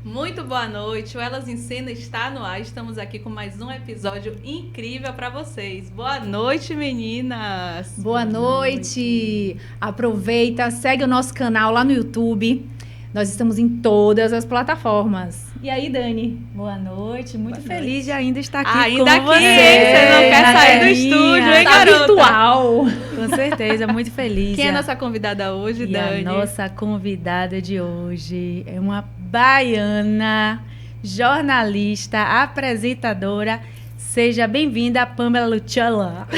Muito boa noite, o Elas em Cena está no ar. Estamos aqui com mais um episódio incrível para vocês. Boa noite, meninas. Boa noite. Aproveita, segue o nosso canal lá no YouTube. Nós estamos em todas as plataformas. E aí, Dani? Boa noite. Muito feliz de ainda estar aqui ainda com aqui, você não quer sair do estúdio, hein, tá garota? virtual. Com certeza, muito feliz. Quem é a nossa convidada hoje, e Dani? A nossa convidada de hoje é uma baiana, jornalista, apresentadora. Seja bem-vinda, Pamela Luciola.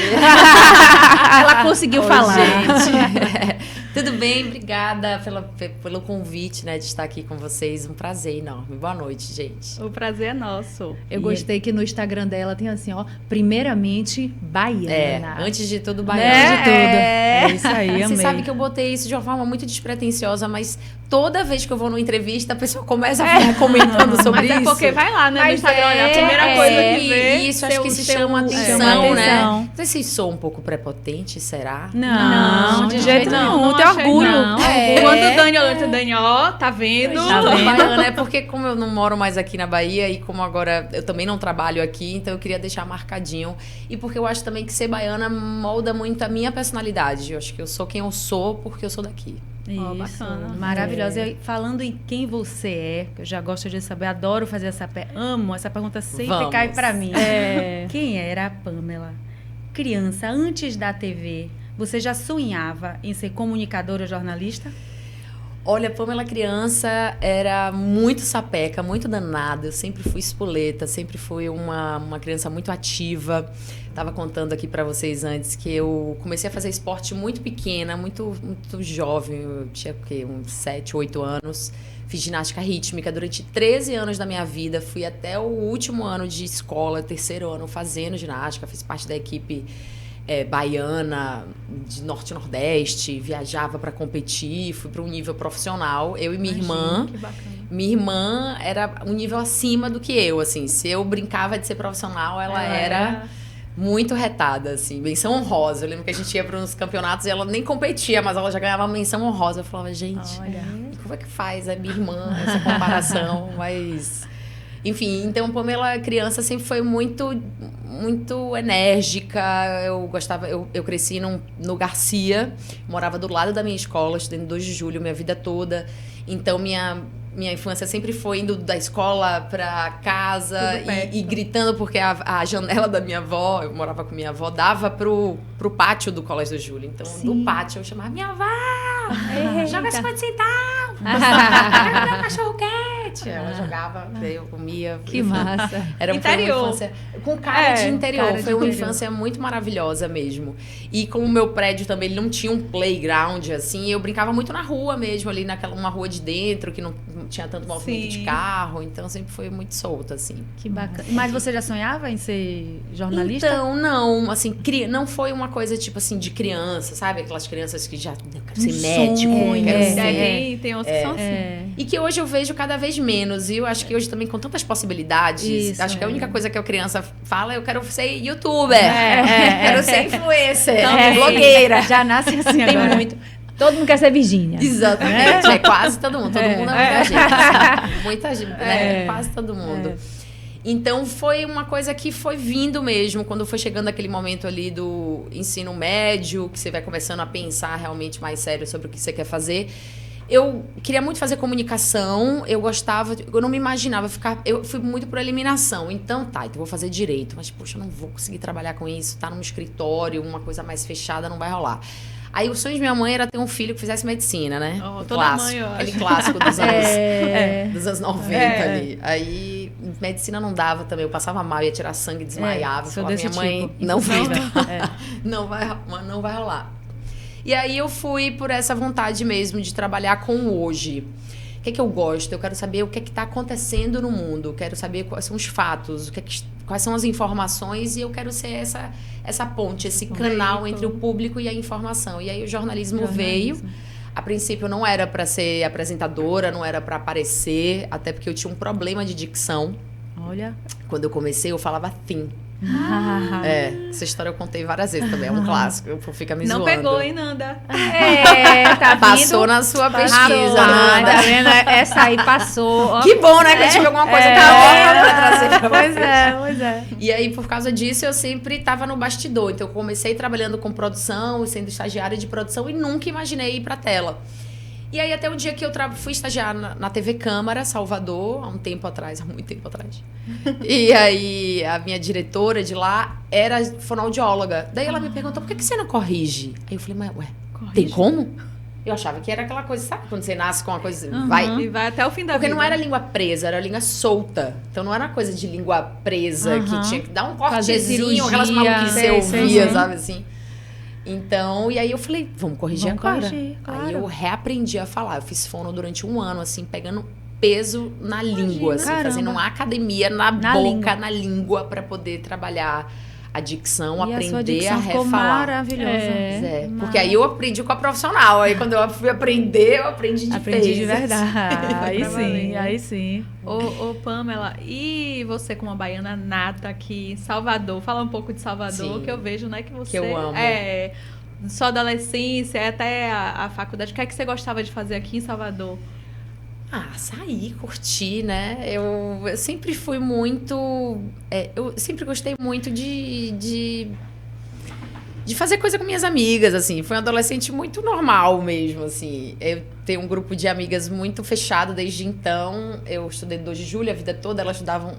Ela conseguiu falar. Gente. Tudo bem? Obrigada pelo convite, né, de estar aqui com vocês. Um prazer enorme. Boa noite, gente. O prazer é nosso. Eu gostei que no Instagram dela tem assim, ó, primeiramente baiana. Antes de tudo, baiana. Antes de tudo. É isso aí, amei. Você sabe que eu botei isso de uma forma muito despretensiosa, mas toda vez que eu vou numa entrevista, a pessoa começa a ficar comentando sobre mas isso. É porque vai lá, né, no Mas Instagram, olha, a primeira coisa que vê. E isso acho que se chama atenção, né? Não sei se sou um pouco prepotente, será? Não, de jeito nenhum. Não Tem orgulho. Quando o Dani olha, o Dani, ó, tá vendo? Tá vendo? Baiana, é porque como eu não moro mais aqui na Bahia e como agora eu também não trabalho aqui, então eu queria deixar marcadinho. E porque eu acho também que ser baiana molda muito a minha personalidade. Eu acho que eu sou quem eu sou porque eu sou daqui. Isso, bacana. Maravilhosa. E falando em quem você é, que eu já gosto de saber, adoro fazer amo, essa pergunta sempre cai pra mim. Quem era a Pamela? Criança, antes da TV, você já sonhava em ser comunicadora ou jornalista? Olha, Pamela criança era muito sapeca, muito danada. Eu sempre fui espoleta, sempre fui uma criança muito ativa. Estava contando aqui para vocês antes que eu comecei a fazer esporte muito pequena, muito jovem. Eu tinha uns 7, 8 anos. Fiz ginástica rítmica durante 13 anos da minha vida. Fui até o último ano de escola, terceiro ano, fazendo ginástica. Fiz parte da equipe baiana, de Norte e Nordeste, viajava para competir, fui para um nível profissional, eu e minha irmã. Que bacana. Minha irmã era um nível acima do que eu, assim, se eu brincava de ser profissional, ela era muito retada, assim, menção honrosa. Eu lembro que a gente ia para uns campeonatos e ela nem competia, mas ela já ganhava menção honrosa. Eu falava, gente, como é que faz a minha irmã essa comparação? Mas... Enfim, então Pamela criança sempre foi muito enérgica. Eu cresci no Garcia, morava do lado da minha escola, estudei no 2 de julho minha vida toda. Então minha infância sempre foi indo da escola para casa e gritando, porque a janela da minha avó, eu morava com minha avó, dava pro pátio do Colégio do Júlio. Então, do pátio eu chamava minha avó, joga 50 centavos, joga meu cachorro quente. Ela jogava, eu comia. Que massa. Foi interior. uma infância com cara de interior. Foi uma infância muito maravilhosa mesmo. E como o meu prédio também, ele não tinha um playground, assim, eu brincava muito na rua mesmo, ali uma rua de dentro, que não tinha tanto movimento de carro, então sempre foi muito solta, assim. Que bacana. Mas você já sonhava em ser jornalista? Então, não, assim, não foi uma coisa tipo assim de criança, sabe? Aquelas crianças que já quero ser médico, quero ser... Tem outros que são assim. E que hoje eu vejo cada vez menos, e eu acho que hoje também com tantas possibilidades, acho que a única coisa que a criança fala é eu quero ser youtuber, quero ser influencer, blogueira. Já nasce assim Tem agora. muito. Todo mundo quer ser Virgínia. Exatamente, é quase todo mundo. Todo mundo é muita gente. Assim, muita gente, né? Quase todo mundo. Então, foi uma coisa que foi vindo mesmo, quando foi chegando aquele momento ali do ensino médio, que você vai começando a pensar realmente mais sério sobre o que você quer fazer. Eu queria muito fazer comunicação, eu não me imaginava eu fui muito por eliminação. Então vou fazer direito, mas poxa, eu não vou conseguir trabalhar com isso, tá num escritório, uma coisa mais fechada, não vai rolar. Aí o sonho de minha mãe era ter um filho que fizesse medicina, né? Toda mãe, eu acho. Aquele clássico dos anos 90 ali. Aí medicina não dava também, eu passava mal, ia tirar sangue, desmaiava. Falava, minha mãe, tipo. não vai dar. Não vai rolar. E aí eu fui por essa vontade mesmo de trabalhar com o hoje. O que é que eu gosto? Eu quero saber o que é que está acontecendo no mundo. Eu quero saber quais são os fatos, quais são as informações, e eu quero ser essa ponte, esse canal entre o público e a informação. E aí o jornalismo veio. A princípio não era para ser apresentadora, não era para aparecer, até porque eu tinha um problema de dicção. Olha. Quando eu comecei, eu falava thim. Essa história eu contei várias vezes também, é um clássico, fica me zoando. Não pegou, hein, Nanda? Tá vindo. Passou na sua pesquisa, Tá Nanda. vendo? Essa aí passou. Ó. Que bom, né, que eu tive alguma coisa pra trazer pra Pois vocês. pois é. E aí, por causa disso, eu sempre estava no bastidor. Então, eu comecei trabalhando com produção, sendo estagiária de produção e nunca imaginei ir pra tela. E aí, até o dia que eu fui estagiar na TV Câmara, Salvador, há muito tempo atrás. E aí, a minha diretora de lá era fonoaudióloga. Daí ela me perguntou, por que você não corrige? Aí eu falei, mas tem como? Eu achava que era aquela coisa, sabe? Quando você nasce com uma coisa, vai... E vai até o fim da Porque vida. não era língua presa, era língua solta. Então não era uma coisa de língua presa que tinha que dar um cortezinho, aquelas maluquices que você ouvia, sabe assim? Então, e aí eu falei, vamos corrigir agora. Claro. Aí eu reaprendi a falar. Eu fiz fono durante 1 ano, assim, pegando peso na língua, assim, fazendo uma academia na boca, na língua, pra poder trabalhar a dicção, e aprender a sua dicção a ficou refalar. Maravilhosa. Porque aí eu aprendi com a profissional. Aí quando eu fui aprender, eu aprendi de Aprendi de vez. verdade. Aí Aí sim. Ô, Pamela, e você como uma baiana nata aqui em Salvador? Fala um pouco de Salvador, Sim. que eu vejo, né, que você... Que eu amo. Sua adolescência, até a faculdade. O que é que você gostava de fazer aqui em Salvador? Sair, curtir, né? Eu sempre fui muito... eu sempre gostei muito de fazer coisa com minhas amigas, assim. Fui uma adolescente muito normal mesmo, assim. Eu tenho um grupo de amigas muito fechado desde então. Eu estudei 2 de julho a vida toda. Elas estudavam...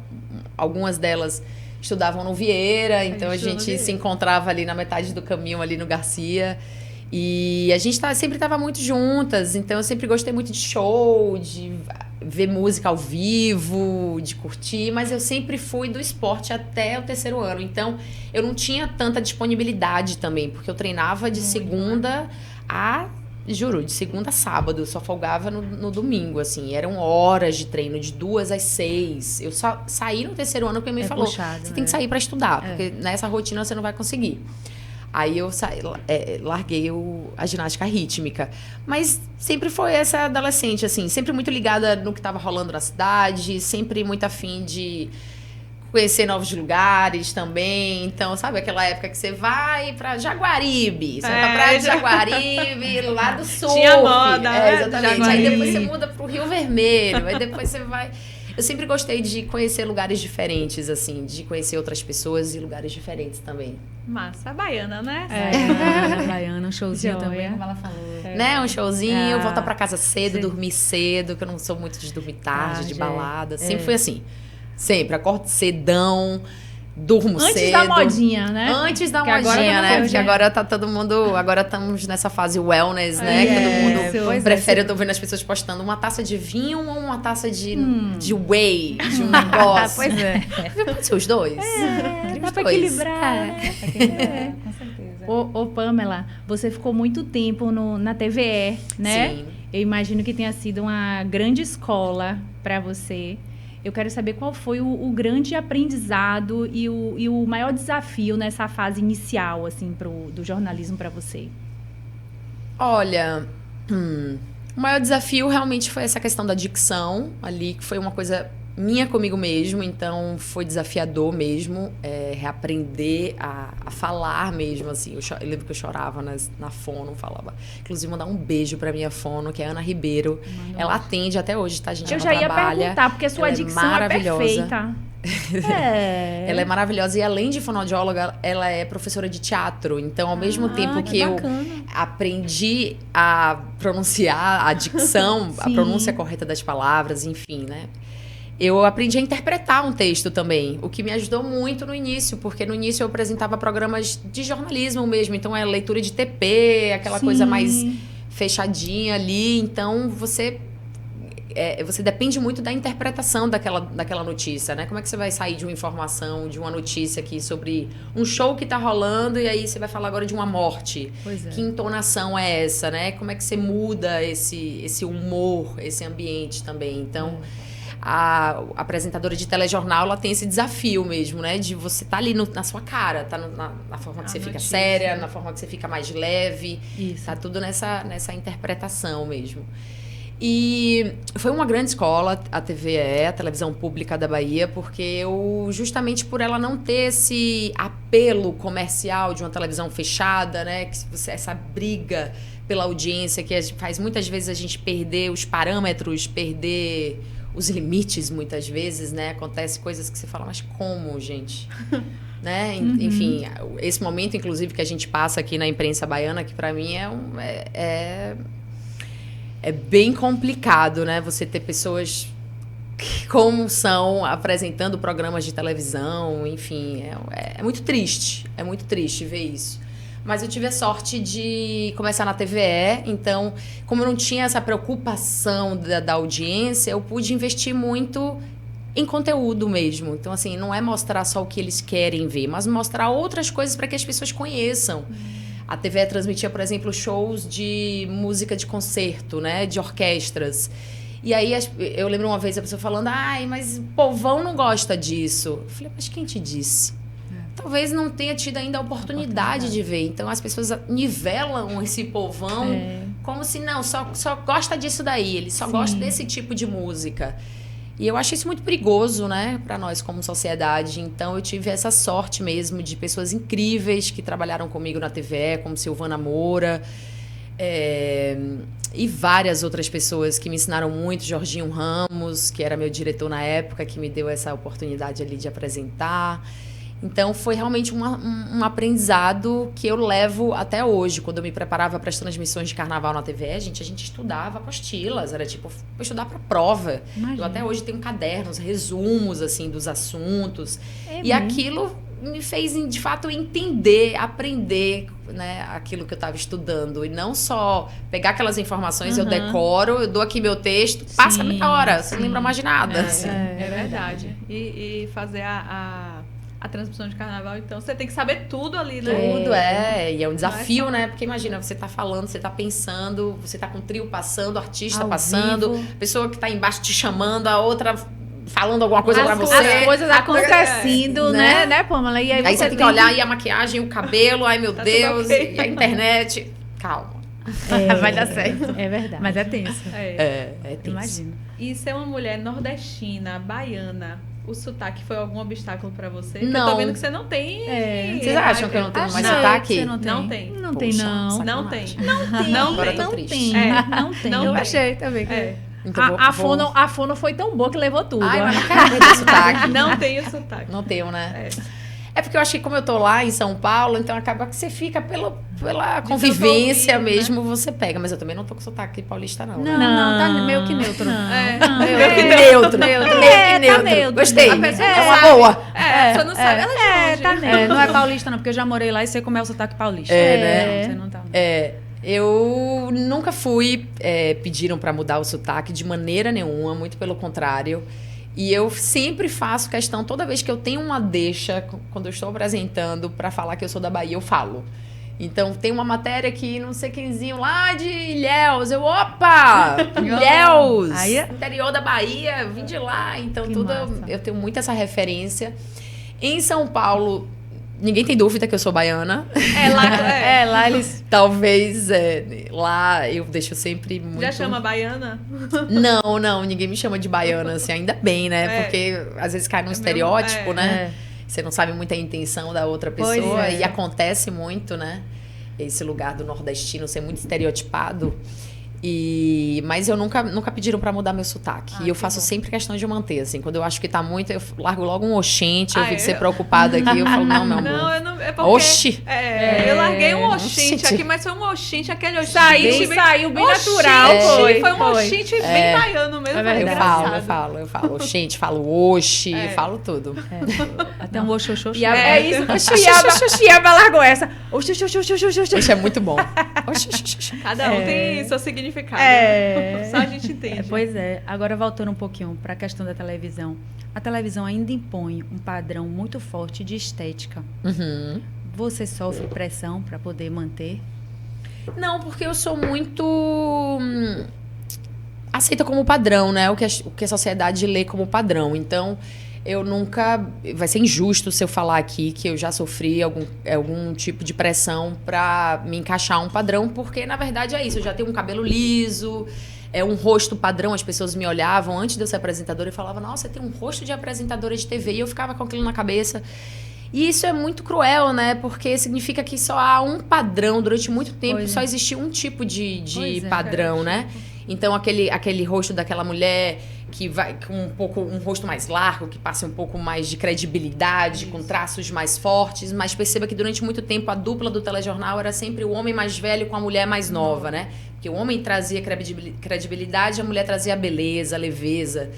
Algumas delas estudavam no Vieira. Então, a gente se encontrava ali na metade do caminho, ali no Garcia. E a gente sempre estava muito juntas, então eu sempre gostei muito de show, de ver música ao vivo, de curtir, mas eu sempre fui do esporte até o 3º ano, então eu não tinha tanta disponibilidade também, porque eu treinava de segunda a, juro, de segunda a sábado, eu só folgava no domingo, assim, eram horas de treino, de 2 às 6, eu só saí no 3º ano porque minha mãe falou, você tem que sair para estudar, porque nessa rotina você não vai conseguir. Aí eu larguei a ginástica rítmica. Mas sempre foi essa adolescente, assim, sempre muito ligada no que estava rolando na cidade, sempre muito afim de conhecer novos lugares também. Então, sabe aquela época que você vai pra Jaguaribe, você vai pra praia de Jaguaribe, lá do sul. Tinha moda, né? Exatamente. Aí depois você muda pro Rio Vermelho, aí depois você vai... Eu sempre gostei de conhecer lugares diferentes, assim, de conhecer outras pessoas e lugares diferentes também. Massa, a baiana, né? A baiana, um showzinho também, como ela falou. Né, um showzinho, voltar pra casa cedo, dormir cedo, que eu não sou muito de dormir tarde, de balada. Sempre fui assim. Sempre, acordo cedão, durmo cedo. Antes da modinha, né? Antes da modinha, né? Porque agora tá todo mundo... Agora estamos nessa fase wellness, né? Que todo mundo prefere... Eu tô vendo as pessoas postando uma taça de vinho ou uma taça de whey, de um negócio. Pois é. Pode ser os dois. Dá pra equilibrar. Com certeza. Ô, Pamela, você ficou muito tempo na TVE, né? Sim. Eu imagino que tenha sido uma grande escola pra você. Eu quero saber qual foi o grande aprendizado e o maior desafio nessa fase inicial, assim, do jornalismo para você. Olha, o maior desafio realmente foi essa questão da dicção ali, que foi uma coisa minha comigo mesmo, então foi desafiador mesmo, reaprender a falar mesmo, assim. Eu lembro que eu chorava na fono, falava. Inclusive, mandar um beijo pra minha fono, que é a Ana Ribeiro. Ela atende até hoje, tá, gente? Eu já ia perguntar, porque a sua dicção é perfeita. Ela é maravilhosa e além de fonoaudióloga, ela é professora de teatro. Então, ao mesmo tempo que eu aprendi a pronunciar a dicção, a pronúncia correta das palavras, enfim, né? Eu aprendi a interpretar um texto também, o que me ajudou muito no início, porque no início eu apresentava programas de jornalismo mesmo, então é leitura de TP, aquela coisa mais fechadinha ali, então você depende muito da interpretação daquela notícia, né? Como é que você vai sair de uma informação, de uma notícia aqui sobre um show que tá rolando e aí você vai falar agora de uma morte? Pois é. Que entonação é essa, né? Como é que você muda esse humor, esse ambiente também? Então... A apresentadora de telejornal, ela tem esse desafio mesmo, né? De você tá ali na sua cara, tá na forma que você fica séria, na forma que você fica mais leve. Isso. Tá tudo nessa interpretação mesmo. E foi uma grande escola, a TVE, a Televisão Pública da Bahia, porque eu, justamente por ela não ter esse apelo comercial de uma televisão fechada, né? Essa briga pela audiência que faz muitas vezes a gente perder os parâmetros, perder os limites muitas vezes, né? Acontece coisas que você fala, mas como, gente? Né? Enfim, esse momento, inclusive, que a gente passa aqui na imprensa baiana, que para mim é bem complicado, né? Você ter pessoas como são apresentando programas de televisão, enfim, é muito triste ver isso. Mas eu tive a sorte de começar na TVE, então, como eu não tinha essa preocupação da audiência, eu pude investir muito em conteúdo mesmo. Então, assim, não é mostrar só o que eles querem ver, mas mostrar outras coisas para que as pessoas conheçam. A TVE transmitia, por exemplo, shows de música de concerto, né? De orquestras. E aí, eu lembro uma vez a pessoa falando, ai, mas o povão não gosta disso. Eu falei, mas quem te disse? Talvez não tenha tido ainda a oportunidade de ver. Então, as pessoas nivelam esse povão como se, não, só gosta disso daí. Ele só gosta desse tipo de música. E eu acho isso muito perigoso, né, para nós como sociedade. Então, eu tive essa sorte mesmo de pessoas incríveis que trabalharam comigo na TVE, como Silvana Moura, e várias outras pessoas que me ensinaram muito. Jorginho Ramos, que era meu diretor na época, que me deu essa oportunidade ali de apresentar. Então, foi realmente um aprendizado que eu levo até hoje. Quando eu me preparava para as transmissões de carnaval na TV, a gente estudava apostilas. Era tipo, vou estudar para prova. Imagina. Eu até hoje tenho cadernos, resumos, assim, dos assuntos. E aquilo me fez, de fato, aprender, né, aquilo que eu estava estudando. E não só pegar aquelas informações, eu decoro, eu dou aqui meu texto, passa a meia hora, você não lembra mais de nada. É verdade. E fazer a transmissão de carnaval, então, você tem que saber tudo ali, né? Tudo, e é um desafio, né? Porque imagina, você tá falando, você tá pensando, você tá com o trio passando, o artista passando, a pessoa que tá embaixo te chamando, a outra falando alguma coisa pra você. As coisas acontecendo, né, Pamela? E aí você tem que olhar, e a maquiagem, o cabelo, ai meu Deus, okay. E a internet. Calma. Vai dar certo. É verdade. Mas é tenso. É tenso. Imagino. E ser uma mulher nordestina, baiana, o sotaque foi algum obstáculo pra você? Não. Eu tô vendo que você não tem. Vocês acham que eu não tenho mais sotaque? Você não tem. Não tem, não. Não tem. Agora eu tô triste. Não tem. Eu achei também. Então, a fono foi tão boa que levou tudo. Ai, mas não quero perder sotaque. Não tenho sotaque. Não tenho, né? É porque eu acho que como eu tô lá em São Paulo, então acaba que você fica pela convivência ouvir, mesmo, né? Você pega. Mas eu também não tô com sotaque paulista, não. Não, tá meio que neutro. Meio que neutro. Gostei. É uma boa. A pessoa não sabe. Ela é de tá neutro. Não é paulista, não, porque eu já morei lá e sei como é o sotaque paulista. Né? Você não tá. Eu nunca fui, pediram pra mudar o sotaque de maneira nenhuma, muito pelo contrário. E eu sempre faço questão, toda vez que eu tenho uma deixa, quando eu estou apresentando, para falar que eu sou da Bahia, eu falo. Então, tem uma matéria que não sei quemzinho lá de Ilhéus. Opa! Ilhéus! Interior da Bahia, vim de lá. Então, eu tenho muito essa referência. Em São Paulo, ninguém tem dúvida que eu sou baiana. Lá eles... Talvez, lá eu deixo sempre muito... Já chama baiana? Não, ninguém me chama de baiana, assim, ainda bem, né? Porque às vezes cai num estereótipo, né? Você não sabe muito a intenção da outra pessoa e acontece muito, né? Esse lugar do nordestino ser muito estereotipado. Mas eu nunca pediram pra mudar meu sotaque. E eu faço sempre questão de manter, assim. Quando eu acho que tá muito, eu largo logo um oxente, eu fico ser preocupada aqui. Eu falo, não, meu amor. Não, eu não. É porque, Oxi! Eu larguei um oxente aqui, mas foi um oxente, aquele oxente. Saiu bem natural. Foi um oxente bem baiano mesmo. Eu falo oxente, falo oxi, falo tudo. Até um oxoxoxo. Isso. Chiaba largou essa. Oxi é muito bom. Cada um tem seu significado. Só a gente entende. Pois é. Agora, voltando um pouquinho para a questão da televisão. A televisão ainda impõe um padrão muito forte de estética. Você sofre pressão para poder manter? Não, porque eu sou muito... aceita como padrão, né? O que a sociedade lê como padrão. Então, eu nunca... Vai ser injusto se eu falar aqui que eu já sofri algum tipo de pressão para me encaixar um padrão, porque, na verdade, é isso. Eu já tenho um cabelo liso, um rosto padrão, as pessoas me olhavam antes de eu ser apresentadora e falavam, nossa, você tem um rosto de apresentadora de TV, e eu ficava com aquilo na cabeça. E isso é muito cruel, né? Porque significa que só há um padrão, durante muito tempo só existiu um tipo de padrão, né? Então, aquele rosto daquela mulher que vai com um rosto mais largo, que passa um pouco mais de credibilidade, com traços mais fortes, mas perceba que durante muito tempo a dupla do telejornal era sempre o homem mais velho com a mulher mais nova, né? Porque o homem trazia credibilidade, a mulher trazia a beleza, a leveza.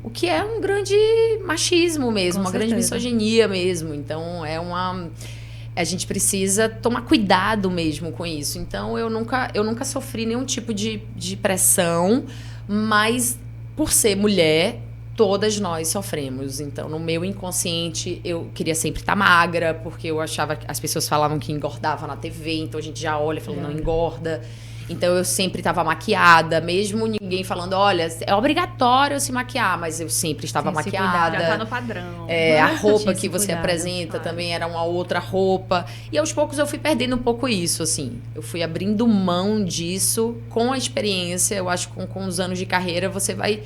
O que é um grande machismo mesmo, uma grande misoginia mesmo. Então, a gente precisa tomar cuidado mesmo com isso. Então, eu nunca sofri nenhum tipo de pressão, mas por ser mulher, todas nós sofremos. Então, no meu inconsciente, eu queria sempre estar magra, porque eu achava que as pessoas falavam que engordava na TV, então a gente já olha e fala, não engorda. Então, eu sempre estava maquiada, mesmo ninguém falando, olha, é obrigatório se maquiar, mas eu sempre estava maquiada. Já tá no padrão. A roupa que você apresenta também era uma outra roupa. E aos poucos eu fui perdendo um pouco isso, assim. Eu fui abrindo mão disso com a experiência. Eu acho que com os anos de carreira você vai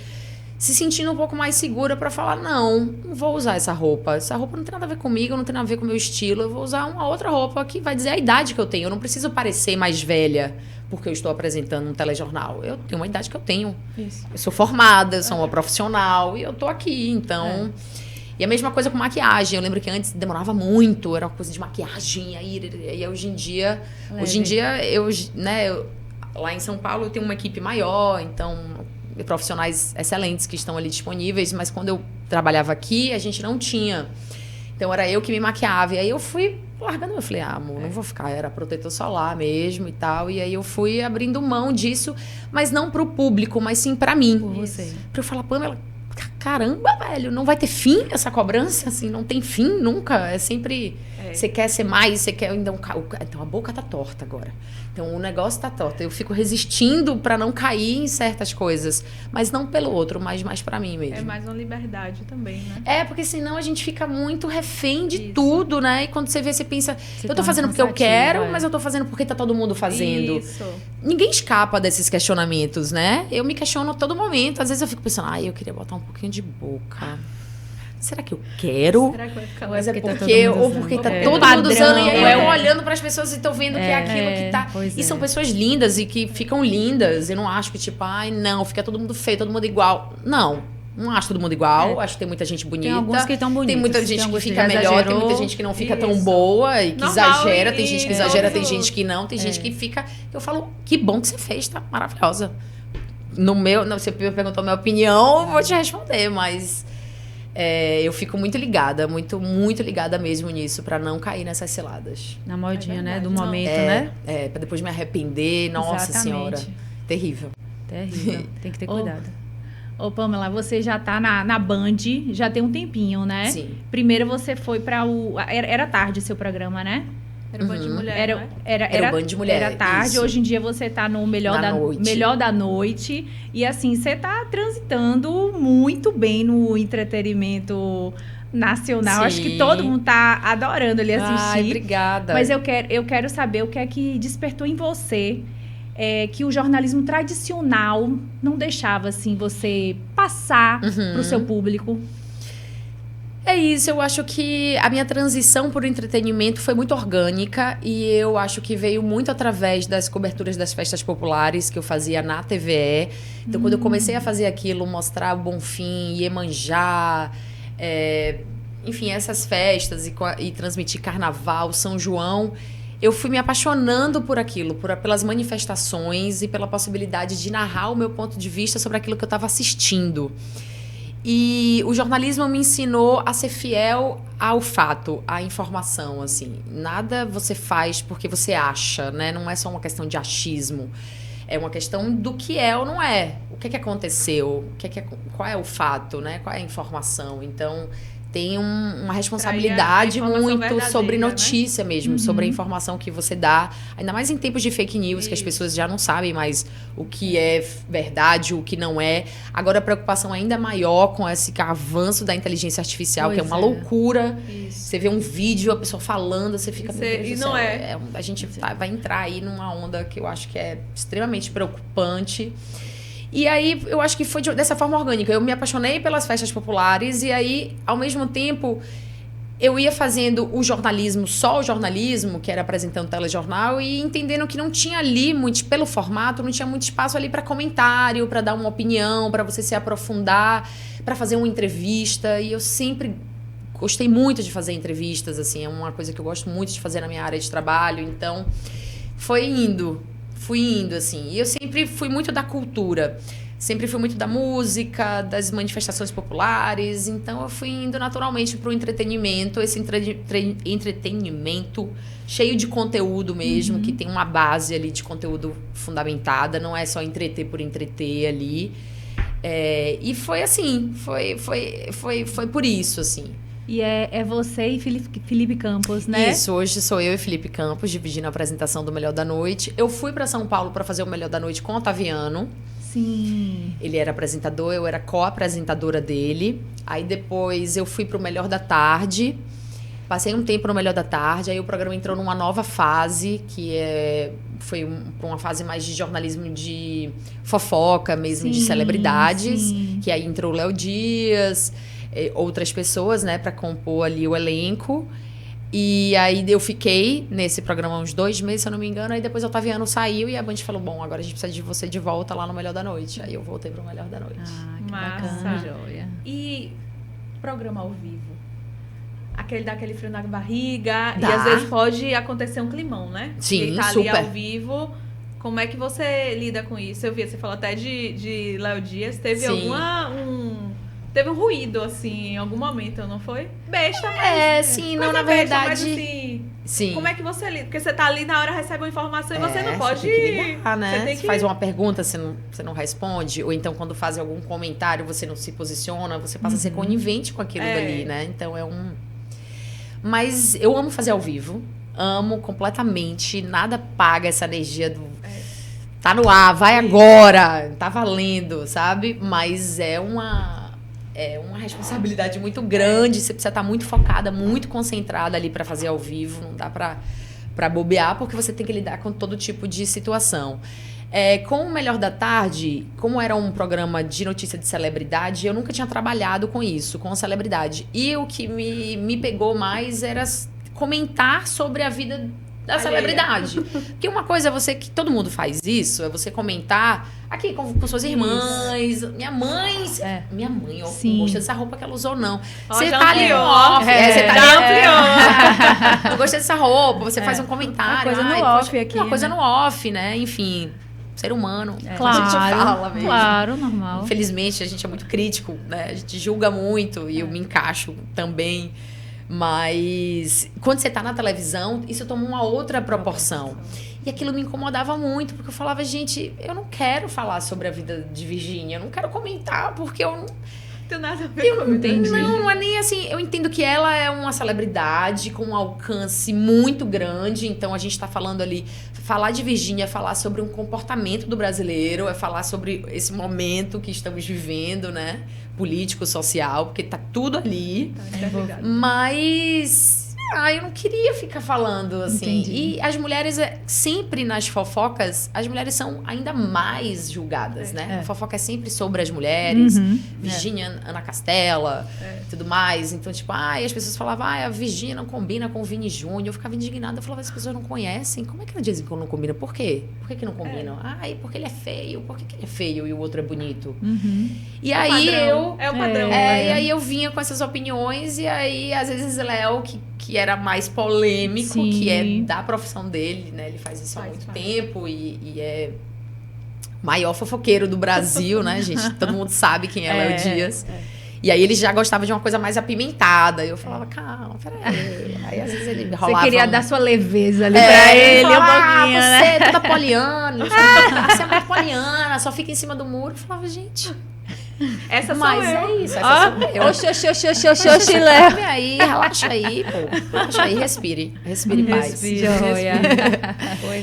se sentindo um pouco mais segura para falar, não vou usar essa roupa. Essa roupa não tem nada a ver comigo, não tem nada a ver com o meu estilo. Eu vou usar uma outra roupa que vai dizer a idade que eu tenho. Eu não preciso parecer mais velha porque eu estou apresentando um telejornal. Eu tenho uma idade que eu tenho. Isso. Eu sou formada, eu sou uma profissional e eu tô aqui, então... E a mesma coisa com maquiagem. Eu lembro que antes demorava muito, era uma coisa de maquiagem. Aí hoje em dia... lá em São Paulo eu tenho uma equipe maior, então... profissionais excelentes que estão ali disponíveis, mas quando eu trabalhava aqui, a gente não tinha. Então, era eu que me maquiava. E aí, eu fui largando. Eu falei, amor, não vou ficar. Era protetor solar mesmo e tal. E aí, eu fui abrindo mão disso, mas não pro público, mas sim pra mim. Por você. Pra eu falar, Pamela, caramba, velho, não vai ter fim essa cobrança? Assim, não tem fim nunca. É sempre... Você quer ser mais, você quer... Então, a boca tá torta agora. Então, o negócio tá torto. Eu fico resistindo pra não cair em certas coisas. Mas não pelo outro, mas mais pra mim mesmo. É mais uma liberdade também, né? Porque senão a gente fica muito refém de tudo, né? E quando você vê, você pensa... eu tô fazendo porque eu quero, mas eu tô fazendo porque tá todo mundo fazendo. Isso. Ninguém escapa desses questionamentos, né? Eu me questiono a todo momento. Às vezes eu fico pensando, eu queria botar um pouquinho de boca. Será que eu quero? Será que vai ficar Mas legal? porque tá todo mundo usando. E aí eu tô olhando para as pessoas e tô vendo que é aquilo que tá. E são pessoas lindas e que ficam lindas. Eu não acho que, tipo, não, fica todo mundo feio, todo mundo igual. Não acho todo mundo igual. Acho que tem muita gente bonita. Tem alguns que estão bonitos. Tem muita gente que fica melhor, tem muita gente que não fica tão boa e que exagera. Tem gente que exagera, tem gente que não. Tem gente que fica... Eu falo, que bom que você fez, tá maravilhosa. Você me perguntou a minha opinião, eu vou te responder, mas... eu fico muito ligada, muito, muito ligada mesmo nisso, pra não cair nessas ciladas. Na modinha, né? Do momento, né? Pra depois me arrepender. Nossa Senhora. Terrível. Terrível. Tem que ter cuidado. Ô, Pamela, você já tá na Band, já tem um tempinho, né? Sim. Primeiro você foi pra o... Era tarde o seu programa, né? Era o Band de Mulher, Era o Band de Mulher. Era tarde, isso. Hoje em dia você tá no melhor da noite. E assim, você tá transitando muito bem no entretenimento nacional. Sim. Acho que todo mundo tá adorando ele assistir. Ai, obrigada. Mas eu quero saber o que é que despertou em você que o jornalismo tradicional não deixava assim você passar pro seu público. É isso, eu acho que a minha transição para o entretenimento foi muito orgânica e eu acho que veio muito através das coberturas das festas populares que eu fazia na TVE. Então, quando eu comecei a fazer aquilo, mostrar o Bonfim, Iemanjá, enfim, essas festas e transmitir Carnaval, São João, eu fui me apaixonando por aquilo, pelas manifestações e pela possibilidade de narrar o meu ponto de vista sobre aquilo que eu estava assistindo. E o jornalismo me ensinou a ser fiel ao fato, à informação, assim. Nada você faz porque você acha, né? Não é só uma questão de achismo. É uma questão do que é ou não é. O que aconteceu? Qual é o fato, né? Qual é a informação? Então, tem uma responsabilidade muito sobre notícia, né? Mesmo, sobre a informação que você dá. Ainda mais em tempos de fake news, que as pessoas já não sabem mais o que é verdade, o que não é. Agora, a preocupação ainda maior com esse avanço da inteligência artificial, que é uma loucura. Isso. Você vê um vídeo, a pessoa falando, você fica... E não a gente vai entrar aí numa onda que eu acho que é extremamente preocupante. E aí, eu acho que foi dessa forma orgânica. Eu me apaixonei pelas festas populares e aí, ao mesmo tempo, eu ia fazendo o jornalismo, só o jornalismo, que era apresentando telejornal, e entendendo que não tinha ali, muito, pelo formato, não tinha muito espaço ali para comentário, para dar uma opinião, para você se aprofundar, para fazer uma entrevista. E eu sempre gostei muito de fazer entrevistas, assim, é uma coisa que eu gosto muito de fazer na minha área de trabalho. Então, fui indo, assim. E eu sempre fui muito da cultura. Sempre fui muito da música, das manifestações populares. Então, eu fui indo naturalmente para o entretenimento. Esse entretenimento cheio de conteúdo mesmo, que tem uma base ali de conteúdo fundamentada. Não é só entreter por entreter ali. E foi assim. Foi por isso, assim. E é você e Felipe Campos, né? Isso, hoje sou eu e Felipe Campos dividindo a apresentação do Melhor da Noite. Eu fui para São Paulo para fazer o Melhor da Noite com o Otaviano. Sim. Ele era apresentador, eu era co-apresentadora dele. Aí depois eu fui pro Melhor da Tarde. Passei um tempo no Melhor da Tarde. Aí o programa entrou numa nova fase, que foi para uma fase mais de jornalismo de fofoca mesmo, de celebridades. Sim. Que aí entrou o Léo Dias, outras pessoas, né, para compor ali o elenco. E aí eu fiquei nesse programa uns 2 meses, se eu não me engano. Aí depois o Otaviano saiu e a Band falou, bom, agora a gente precisa de você de volta lá no Melhor da Noite. Aí eu voltei pro Melhor da Noite. Ah, que massa. bacana, joia. E programa ao vivo? Daquele frio na barriga. Dá. E às vezes pode acontecer um climão, né? Sim, e tá super. ali ao vivo. Como é que você lida com isso? Eu vi, você falou até de Léo Dias. Teve Teve um ruído, assim, em algum momento, não foi? Besta, mas... sim, não, na na verdade... Mas, assim, sim. Como é que você lida? Porque você tá ali na hora, recebe uma informação e você não pode... Você tem que ligar, né? Você tem que... faz uma pergunta, você não responde. Ou então, quando fazem algum comentário, você não se posiciona. Você passa a ser conivente com aquilo dali, né? Então, Mas eu amo fazer ao vivo. Amo completamente. Nada paga essa energia do... Tá no ar, vai agora. Tá valendo, sabe? Mas é uma responsabilidade muito grande. Você precisa estar muito focada, muito concentrada ali para fazer ao vivo. Não dá para bobear, porque você tem que lidar com todo tipo de situação. Com o Melhor da Tarde, como era um programa de notícia de celebridade, eu nunca tinha trabalhado com isso, com celebridade. E o que me pegou mais era comentar sobre a vida da celebridade. Porque uma coisa é você, que todo mundo faz isso, é você comentar aqui com suas irmãs. Minha mãe, ó, não gostei dessa roupa que ela usou, não. Você tá ali no off. Você tá ali não gostei dessa roupa, você faz um comentário. Uma coisa no off aqui. Uma coisa no off, né? Enfim, ser humano. Claro, a gente fala mesmo. Claro, normal. Infelizmente, a gente é muito crítico, né? A gente julga muito e eu me encaixo também. Mas quando você tá na televisão, isso toma uma outra proporção. E aquilo me incomodava muito, porque eu falava, gente, eu não quero falar sobre a vida de Virgínia, eu não quero comentar, porque eu não tem nada a ver com isso. Não é nem assim. Eu entendo que ela é uma celebridade com um alcance muito grande, então a gente tá falando ali, falar de Virgínia é falar sobre um comportamento do brasileiro, é falar sobre esse momento que estamos vivendo, né? Político, social, porque tá tudo ali. Mas eu não queria ficar falando assim. Entendi. E as mulheres, sempre nas fofocas, as mulheres são ainda mais julgadas, né? A fofoca é sempre sobre as mulheres. Virgínia, Ana Castela, tudo mais. Então, tipo, as pessoas falavam, a Virgínia não combina com o Vini Júnior. Eu ficava indignada, eu falava, as pessoas não conhecem. Como é que elas dizem que não combina? Por quê? Por que não combinam? Porque ele é feio. Por que ele é feio e o outro é bonito? E aí É o padrão. E aí eu vinha com essas opiniões, e aí, às vezes, Léo, que era mais polêmico, sim, que é da profissão dele, né? Ele faz isso há muito tempo e é o maior fofoqueiro do Brasil, né, gente? Todo mundo sabe quem é Léo Dias. E aí ele já gostava de uma coisa mais apimentada. E eu falava, calma, peraí. Aí às vezes ele rolava... Você queria dar sua leveza ali pra ele um pouquinho, você né? é toda poliana. Você é muito poliana, só fica em cima do muro. Eu falava, gente... Essa sou eu. É isso, essa sou eu. Oxi, Léo. Aí, relaxa aí, pô. Relaxa aí, respire. Respire paz.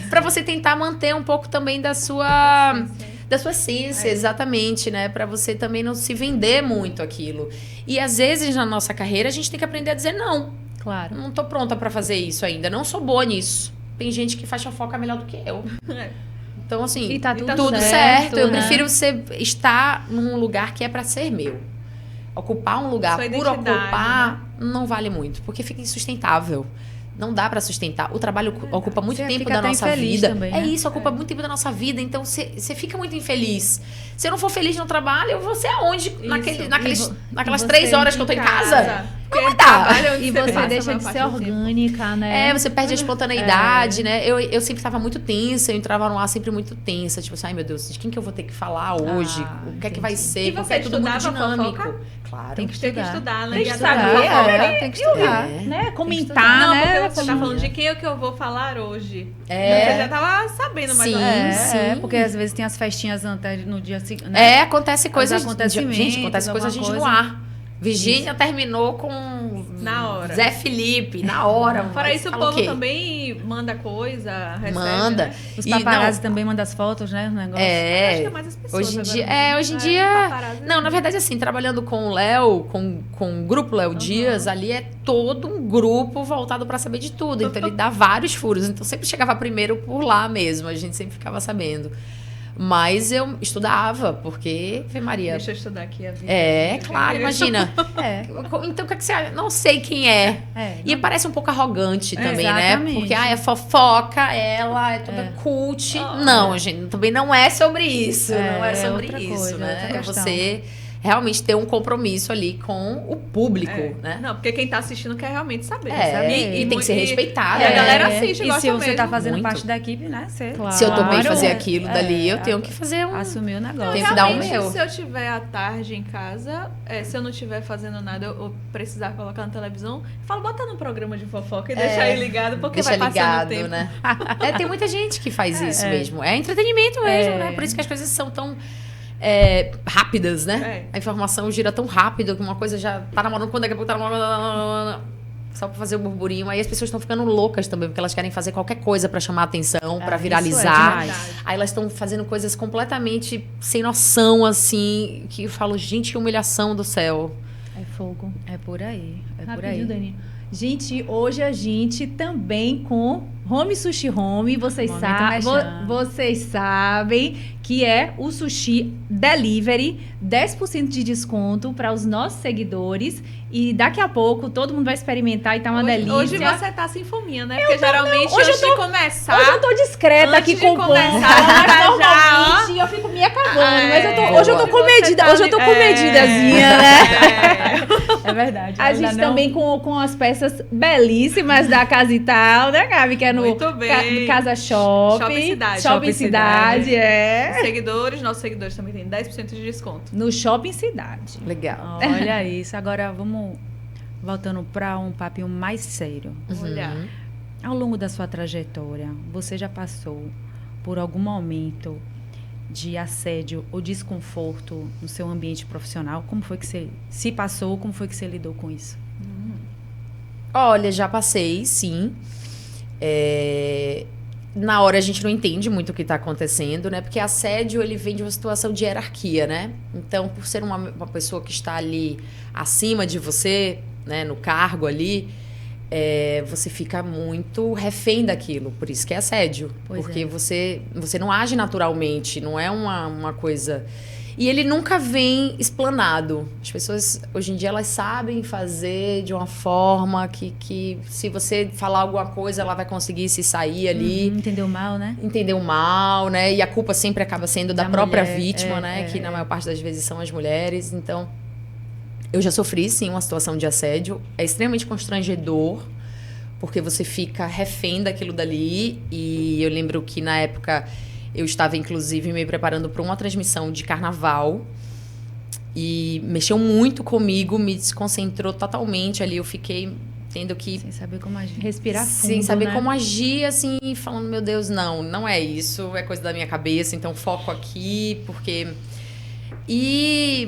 Pra você tentar manter um pouco também da sua essência, exatamente, né? Pra você também não se vender muito aquilo. E às vezes na nossa carreira a gente tem que aprender a dizer não. Claro. Não tô pronta pra fazer isso ainda. Não sou boa nisso. Tem gente que faz fofoca melhor do que eu. Então, assim, e tá tudo certo. né? Eu prefiro estar num lugar que é pra ser meu. Ocupar um lugar por ocupar, né? Não vale muito, porque fica insustentável. Não dá pra sustentar. O trabalho ocupa muito tempo da nossa vida. Também, né? É isso, ocupa muito tempo da nossa vida. Então, você fica muito infeliz. Se eu não for feliz no trabalho, eu vou ser aonde? Naquelas 3 horas que eu tô em casa? Não vai dar. E você deixa de ser orgânica, né? Você perde a espontaneidade, né? Eu sempre tava muito tensa, eu entrava no ar sempre muito tensa. Tipo assim, ai meu Deus, de quem que eu vou ter que falar hoje? O que é que vai ser? E você é tudo muito Fofoca? Claro. Tem que estudar, né? Tem que saber, tem que estudar, né? Comentar, não, né? Porque você tá falando de quem é que eu vou falar hoje. Você já tava sabendo mais ou menos. Sim. Porque às vezes tem as festinhas antes, no dia seguinte, né? Acontece coisas... Gente, acontece coisa a gente no ar. Virgínia terminou com na hora. Zé Felipe, na hora. Fora isso, o povo também manda coisa, recebe, manda. Né? Os paparazzi também mandam as fotos, né? O negócio. Acho que é mais as pessoas. Hoje em dia... Não, na verdade, assim, trabalhando com o Léo, com o grupo Léo Dias, ali é todo um grupo voltado pra saber de tudo. Então, ele dá vários furos. Então, sempre chegava primeiro por lá mesmo. A gente sempre ficava sabendo. Mas eu estudava, porque, Maria... Deixa eu estudar aqui a vida. Claro, imagina. Então, o que você acha? Não sei quem é. E parece um pouco arrogante também, exatamente. Né? Porque, é fofoca, ela é toda cult. Não, gente, também não é sobre isso. Não é sobre isso, coisa, né? É você... realmente ter um compromisso ali com o público, né? Não, porque quem tá assistindo quer realmente saber. E tem que ser respeitado. E a galera assiste, e se você mesmo. tá fazendo muito. Parte da equipe, né? Se eu topei fazer aquilo dali, eu tenho que fazer assumir o negócio. Tenho que dar o meu. Se eu tiver à tarde em casa, se eu não estiver fazendo nada, eu precisar colocar na televisão, eu falo, bota no programa de fofoca e deixa aí ligado, porque vai passando o tempo. Né? Tem muita gente que faz isso mesmo. É entretenimento mesmo, né? Por isso que as coisas são tão... rápidas, né? A informação gira tão rápido que uma coisa já tá namorando, quando daqui a pouco tá namorando, só pra fazer o burburinho. Aí as pessoas estão ficando loucas também, porque elas querem fazer qualquer coisa pra chamar a atenção, pra viralizar. Aí elas estão fazendo coisas completamente sem noção, assim, que eu falo, gente, que humilhação do céu. É fogo. É por aí. Rapidinho, Dani. Gente, hoje a gente também com Home Sushi Home, vocês sabem que é o sushi delivery, 10% de desconto para os nossos seguidores. E daqui a pouco todo mundo vai experimentar e tá uma delícia. Hoje você tá sem fominha, né? Porque geralmente antes de começar... Hoje eu tô discreta aqui com o pão. Normalmente eu fico me acabando. Mas hoje eu tô comedida. Hoje eu tô comedidazinha, né? É verdade. A gente também com as peças belíssimas da Casa e Tal, né, Gabi? Que é no Casa Shopping. Shopping Cidade, nossos seguidores também têm 10% de desconto. No Shopping Cidade. Legal. Olha isso. Agora vamos voltando para um papinho mais sério. Olha. Ao longo da sua trajetória, você já passou por algum momento de assédio ou desconforto no seu ambiente profissional? Como foi que você se passou? Como foi que você lidou com isso? Olha, já passei, sim. Na hora a gente não entende muito o que está acontecendo, né? Porque assédio, ele vem de uma situação de hierarquia, né? Então, por ser uma pessoa que está ali acima de você, né? No cargo ali, você fica muito refém daquilo. Por isso que é assédio. Porque você não age naturalmente, não é uma coisa... E ele nunca vem explanado. As pessoas, hoje em dia, elas sabem fazer de uma forma que se você falar alguma coisa, ela vai conseguir se sair ali. Entendeu mal, né? Entendeu mal, né? E a culpa sempre acaba sendo da própria vítima, né? Que na maior parte das vezes são as mulheres. Então, eu já sofri, sim, uma situação de assédio. É extremamente constrangedor, porque você fica refém daquilo dali. E eu lembro que, na época... Eu estava, inclusive, me preparando para uma transmissão de carnaval e mexeu muito comigo, me desconcentrou totalmente ali. Eu fiquei tendo que... Sem saber como agir. Respirar fundo, sem saber né? como agir, assim, falando, meu Deus, não é isso, é coisa da minha cabeça, então foco aqui, porque...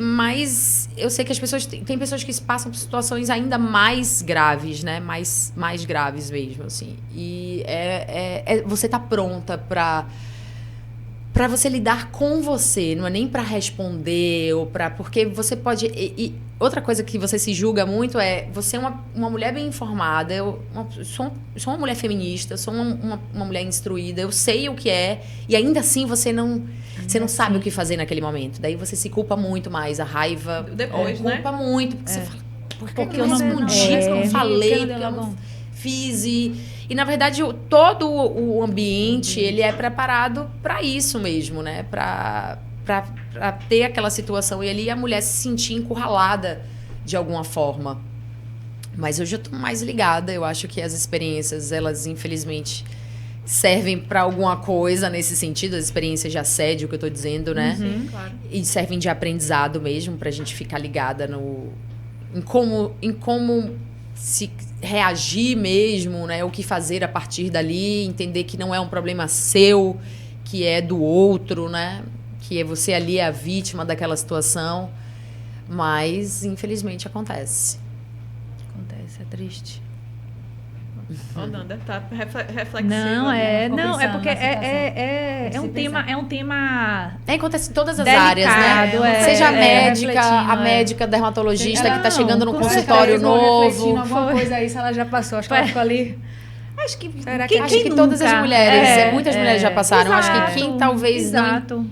Mas eu sei que as pessoas... Tem pessoas que passam por situações ainda mais graves, né? Mais graves mesmo, assim. E você tá pronta para para você lidar com você, não é nem para responder ou para porque você pode e outra coisa que você se julga muito é você é uma mulher bem informada, sou uma mulher feminista, sou uma mulher instruída, eu sei o que é e ainda assim você não sabe o que fazer naquele momento. Daí você se culpa muito mais, a raiva depois, culpa muito, porque você fala, porque eu não respondi, porque eu não falei, porque eu não fiz e na verdade todo o ambiente ele é preparado para isso mesmo, né? Para ter aquela situação e ali a mulher se sentir encurralada de alguma forma. Mas hoje eu tô mais ligada, eu acho que as experiências, elas infelizmente servem para alguma coisa nesse sentido, as experiências de assédio que eu tô dizendo, né? Sim, claro. E servem de aprendizado mesmo pra gente ficar ligada em como se reagir mesmo, né? O que fazer a partir dali, entender que não é um problema seu, que é do outro, né? Que é você ali é a vítima daquela situação. Mas, infelizmente, acontece. Acontece, é triste. Ô, Nanda, tá reflexiva. Não, é porque é um tema Acontece em todas as delicado, áreas, né? Seja a médica, a médica dermatologista que tá chegando num consultório novo. Alguma coisa aí, se ela já passou, acho que ela ficou ali. Acho que acho que todas as mulheres, muitas mulheres já passaram. Exato, acho que quem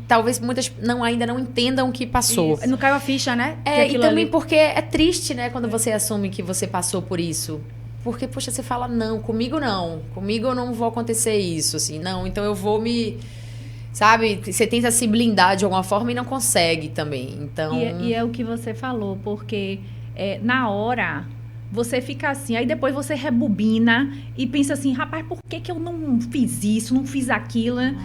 talvez muitas ainda não entendam o que passou. Isso. Não caiu a ficha, né? E também porque é triste, né, quando você assume que você passou por isso. Porque, poxa, você fala, não, comigo não vou acontecer isso, assim, não, então eu vou sabe, você tenta se blindar de alguma forma e não consegue também, então... E é o que você falou, porque na hora você fica assim, aí depois você rebobina e pensa assim, rapaz, por que eu não fiz isso, não fiz aquilo, né?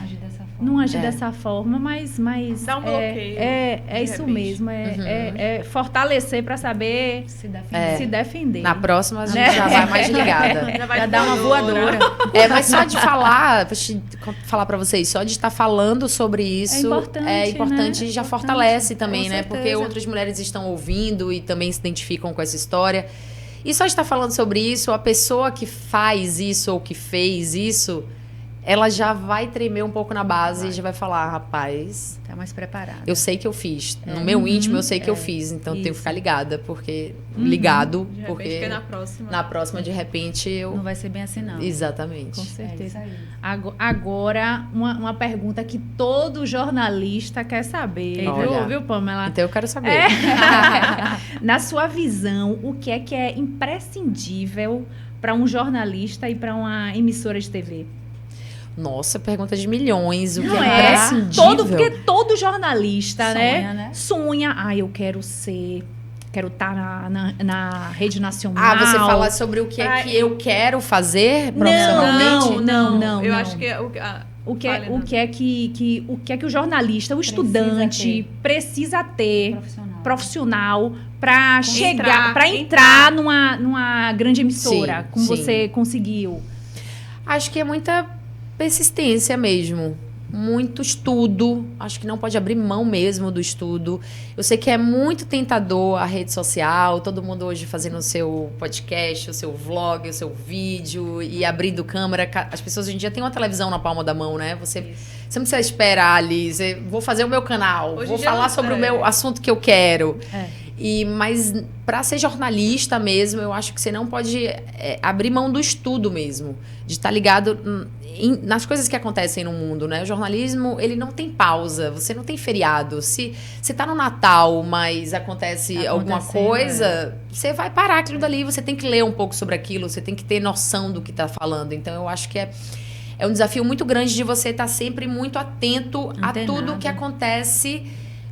Não agir dessa forma, mas dá um bloqueio. É isso mesmo. É fortalecer para saber se defender. Na próxima a gente já vai mais ligada. Já dá uma voadora. Mas só de falar para vocês, só de estar falando sobre isso é importante, né? Já fortalece também, né? Porque outras mulheres estão ouvindo e também se identificam com essa história. E só de estar falando sobre isso, a pessoa que faz isso ou que fez isso, ela já vai tremer um pouco na base e já vai falar, rapaz... Tá mais preparada. Eu sei que eu fiz. No meu íntimo, eu sei que eu fiz. Então, tenho que ficar ligada, porque... Ligado, de repente, porque... Na próxima, de repente, eu... Não vai ser bem assim, não. Exatamente. Com certeza. Agora, uma pergunta que todo jornalista quer saber. Viu, Pamela? Então, eu quero saber. Na sua visão, o que é imprescindível para um jornalista e para uma emissora de TV? Nossa, pergunta de milhões. O que não é imprescindível? Porque todo jornalista, né? Sonha. Eu quero estar na rede nacional. Você fala sobre o que é que eu quero fazer profissionalmente? Não. Eu acho que o que é que o jornalista, o estudante precisa ter profissional para chegar, para entrar numa grande emissora, como você conseguiu? Acho que é muita persistência mesmo, muito estudo, acho que não pode abrir mão mesmo do estudo. Eu sei que é muito tentador a rede social, todo mundo hoje fazendo o seu podcast, o seu vlog, o seu vídeo e abrindo câmera. As pessoas hoje em dia têm uma televisão na palma da mão, né? Você não precisa esperar ali, vou fazer o meu canal, vou falar sobre o meu assunto que eu quero. Mas para ser jornalista mesmo, eu acho que você não pode abrir mão do estudo mesmo, de estar ligado nas coisas que acontecem no mundo, né? O jornalismo, ele não tem pausa, você não tem feriado. Se você tá no Natal, mas acontece alguma coisa, você vai parar aquilo dali, você tem que ler um pouco sobre aquilo, você tem que ter noção do que tá falando. Então, eu acho que é um desafio muito grande de você estar sempre muito atento a tudo que acontece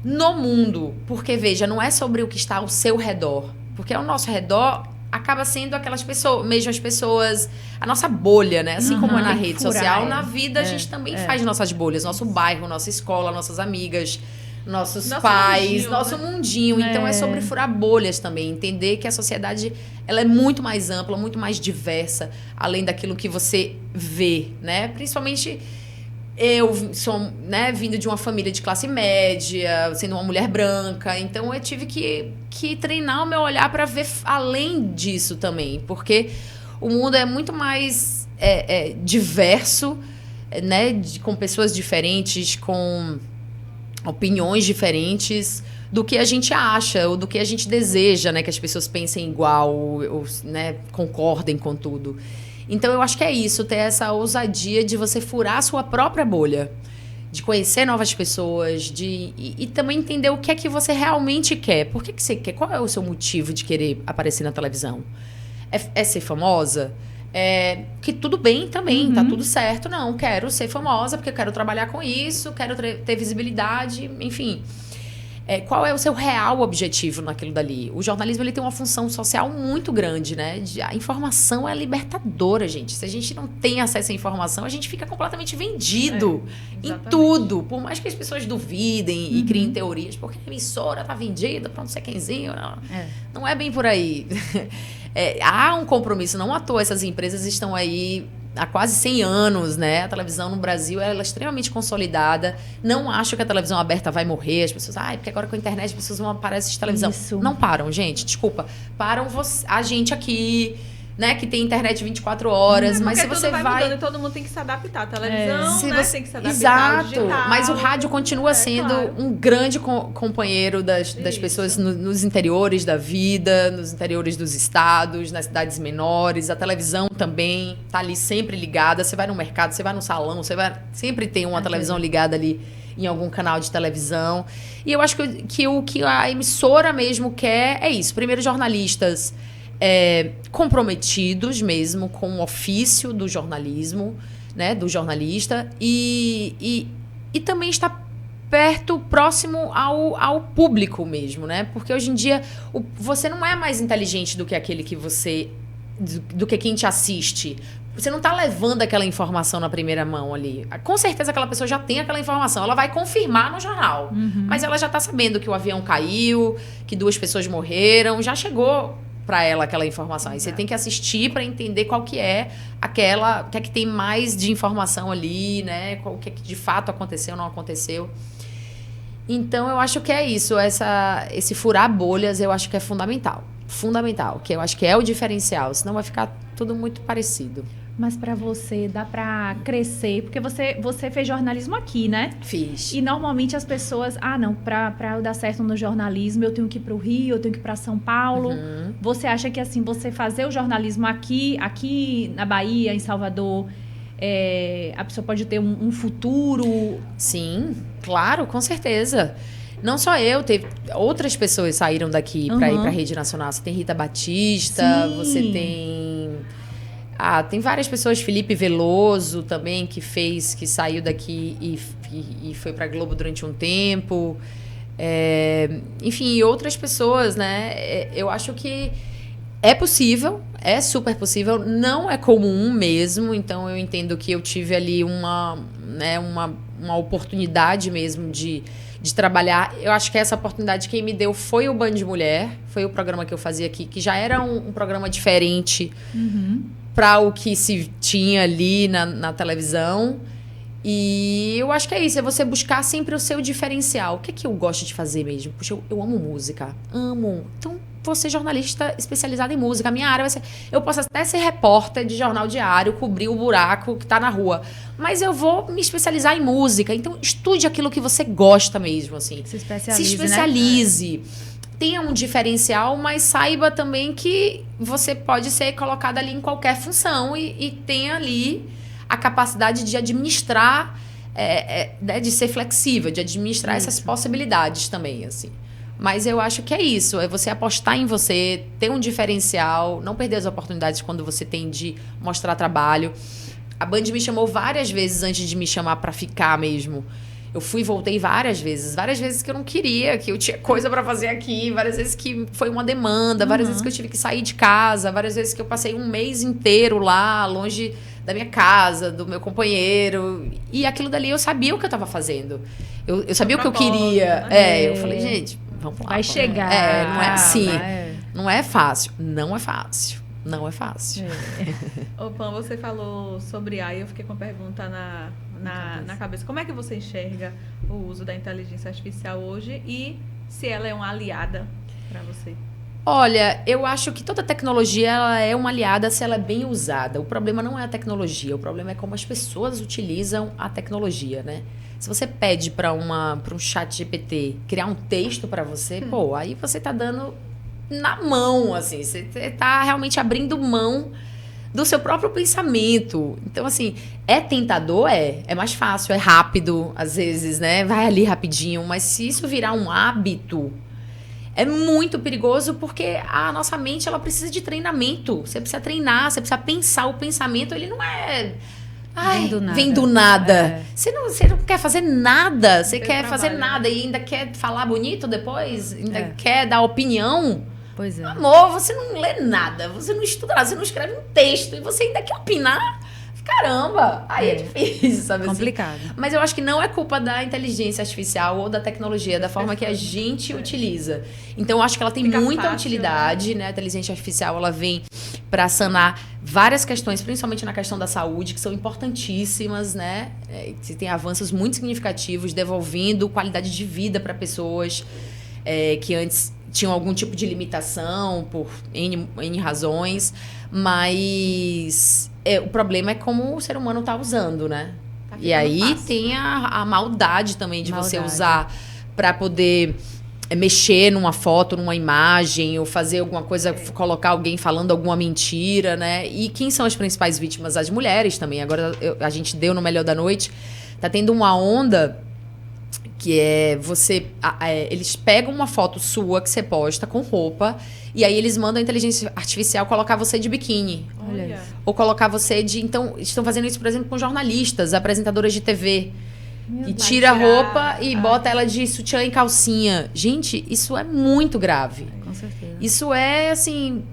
no mundo. Porque, veja, não é sobre o que está ao seu redor. Porque ao nosso redor acaba sendo aquelas pessoas, mesmas pessoas, a nossa bolha, né? Assim como é na rede social, na vida a gente também faz nossas bolhas. Nosso bairro, nossa escola, nossas amigas, nossos pais, mundinho, nosso mundinho. Então é sobre furar bolhas também. Entender que a sociedade ela é muito mais ampla, muito mais diversa, além daquilo que você vê, né? Principalmente... Eu sou, né, vindo de uma família de classe média, sendo uma mulher branca, então eu tive que treinar o meu olhar para ver além disso também, porque o mundo é muito mais diverso né, com pessoas diferentes, com opiniões diferentes do que a gente acha ou do que a gente deseja, né, que as pessoas pensem igual, ou, né, concordem com tudo. Então, eu acho que é isso, ter essa ousadia de você furar a sua própria bolha, de conhecer novas pessoas, e também entender o que é que você realmente quer. Por que você quer? Qual é o seu motivo de querer aparecer na televisão? É ser famosa? Que tudo bem também, tá tudo certo. Não, quero ser famosa porque eu quero trabalhar com isso, quero ter visibilidade, enfim. Qual é o seu real objetivo naquilo dali? O jornalismo, ele tem uma função social muito grande, né? A informação é libertadora, gente. Se a gente não tem acesso à informação, a gente fica completamente vendido em tudo. Por mais que as pessoas duvidem e criem teorias, porque a emissora tá vendida pra não sei quemzinho. Não é bem por aí. Há um compromisso, não à toa essas empresas estão aí há quase 100 anos, né? A televisão no Brasil, ela é extremamente consolidada. Não acho que a televisão aberta vai morrer. As pessoas, porque agora com a internet as pessoas vão parar de televisão. Isso. Não param, gente. Desculpa. Param a gente aqui, né? Que tem internet 24 horas. Mas se você vai... mudando, todo mundo tem que se adaptar. A televisão, né? Tem que se adaptar. Exato. Ao digital. Mas o rádio continua sendo um grande companheiro das pessoas nos interiores da vida, nos interiores dos estados, nas cidades menores. A televisão também tá ali sempre ligada. Você vai no mercado, você vai no salão, sempre tem uma televisão ligada ali em algum canal de televisão. E eu acho que o que a emissora mesmo quer é isso. Primeiro, jornalistas comprometidos mesmo com o ofício do jornalismo, né, do jornalista, e também está próximo ao público mesmo, né? Porque hoje em dia você não é mais inteligente do que aquele que do que quem te assiste. Você não está levando aquela informação na primeira mão ali. Com certeza aquela pessoa já tem aquela informação. Ela vai confirmar no jornal. Mas ela já está sabendo que o avião caiu, que 2 pessoas morreram. Já chegou para ela aquela informação. Aí você tem que assistir para entender qual que é aquela... O que é que tem mais de informação ali, né? O que é que de fato aconteceu, não aconteceu. Então, eu acho que é isso. Esse furar bolhas, eu acho que é fundamental. Fundamental. Que eu acho que é o diferencial. Senão vai ficar tudo muito parecido. Mas para você, dá para crescer? Porque você fez jornalismo aqui, né? Fiz. E normalmente as pessoas... não, para eu dar certo no jornalismo, eu tenho que ir para o Rio, eu tenho que ir para São Paulo. Você acha que, assim, você fazer o jornalismo aqui na Bahia, em Salvador, a pessoa pode ter um futuro? Sim, claro, com certeza. Não só eu, outras pessoas saíram daqui para ir para a Rede Nacional. Você tem Rita Batista, sim. Você tem... tem várias pessoas, Felipe Veloso também, que saiu daqui e foi para Globo durante um tempo. Enfim, e outras pessoas, né? Eu acho que é possível, é super possível, não é comum mesmo, então eu entendo que eu tive ali uma oportunidade mesmo de trabalhar. Eu acho que essa oportunidade quem me deu foi o Band Mulher, foi o programa que eu fazia aqui, que já era um programa diferente para o que se tinha ali na televisão. E eu acho que é isso, é você buscar sempre o seu diferencial. O que é que eu gosto de fazer mesmo? Puxa, eu amo música, amo. Então, vou ser jornalista especializada em música. A minha área vai ser... Eu posso até ser repórter de jornal diário, cobrir o buraco que tá na rua. Mas eu vou me especializar em música. Então, estude aquilo que você gosta mesmo, assim. Se especialize, se especialize. Né? Tenha um diferencial, mas saiba também que você pode ser colocada ali em qualquer função e tenha ali a capacidade de administrar, de ser flexível, de administrar essas possibilidades também, assim. Mas eu acho que é isso, é você apostar em você, ter um diferencial, não perder as oportunidades quando você tem de mostrar trabalho. A Band me chamou várias vezes antes de me chamar para ficar mesmo. Eu fui e voltei várias vezes que eu não queria, que eu tinha coisa para fazer aqui, várias vezes que foi uma demanda, várias vezes que eu tive que sair de casa, várias vezes que eu passei um mês inteiro lá, longe da minha casa, do meu companheiro. E aquilo dali eu sabia o que eu estava fazendo. Eu sabia o que eu queria. Eu falei, gente, vamos lá. Vai chegar. Não é assim. Não é fácil. Não é fácil. Não é fácil. Ô, Pan, você falou sobre AI, eu fiquei com a pergunta na cabeça. Como é que você enxerga o uso da inteligência artificial hoje e se ela é uma aliada para você? Olha, eu acho que toda tecnologia ela é uma aliada se ela é bem usada. O problema não é a tecnologia, o problema é como as pessoas utilizam a tecnologia, né? Se você pede para um chat GPT criar um texto para você, pô, aí você tá dando na mão, assim, você tá realmente abrindo mão do seu próprio pensamento. Então, assim, é tentador? É mais fácil, é rápido, às vezes, né? Vai ali rapidinho, mas se isso virar um hábito, é muito perigoso porque a nossa mente, ela precisa de treinamento. Você precisa treinar, você precisa pensar. O pensamento, ele não é... vem do nada. Você não quer fazer nada. Você quer fazer nada e ainda quer falar bonito depois? Ainda quer dar opinião? Pois é. Amor, você não lê nada. Você não estuda nada. Você não escreve um texto. E você ainda quer opinar? Caramba! Aí é difícil, sabe? Complicado. Assim? Mas eu acho que não é culpa da inteligência artificial ou da tecnologia, da forma que a gente utiliza. Então, eu acho que ela tem muita utilidade, né? A inteligência artificial, ela vem para sanar várias questões, principalmente na questão da saúde, que são importantíssimas, né? Você tem avanços muito significativos, devolvendo qualidade de vida para pessoas que antes tinham algum tipo de limitação por N razões, mas o problema é como o ser humano está usando, né? E aí fácil. Tem a maldade também de você usar para poder mexer numa foto, numa imagem, ou fazer alguma coisa, colocar alguém falando alguma mentira, né? E quem são as principais vítimas? As mulheres também. Agora, a gente deu no Melhor da Noite, tá tendo uma onda que é eles pegam uma foto sua que você posta com roupa e aí eles mandam a inteligência artificial colocar você de biquíni. Olha. Ou colocar você de... Então, estão fazendo isso, por exemplo, com jornalistas, apresentadoras de TV. E tira a roupa e bota ela de sutiã e calcinha. Gente, isso é muito grave. Com certeza. Isso é, assim,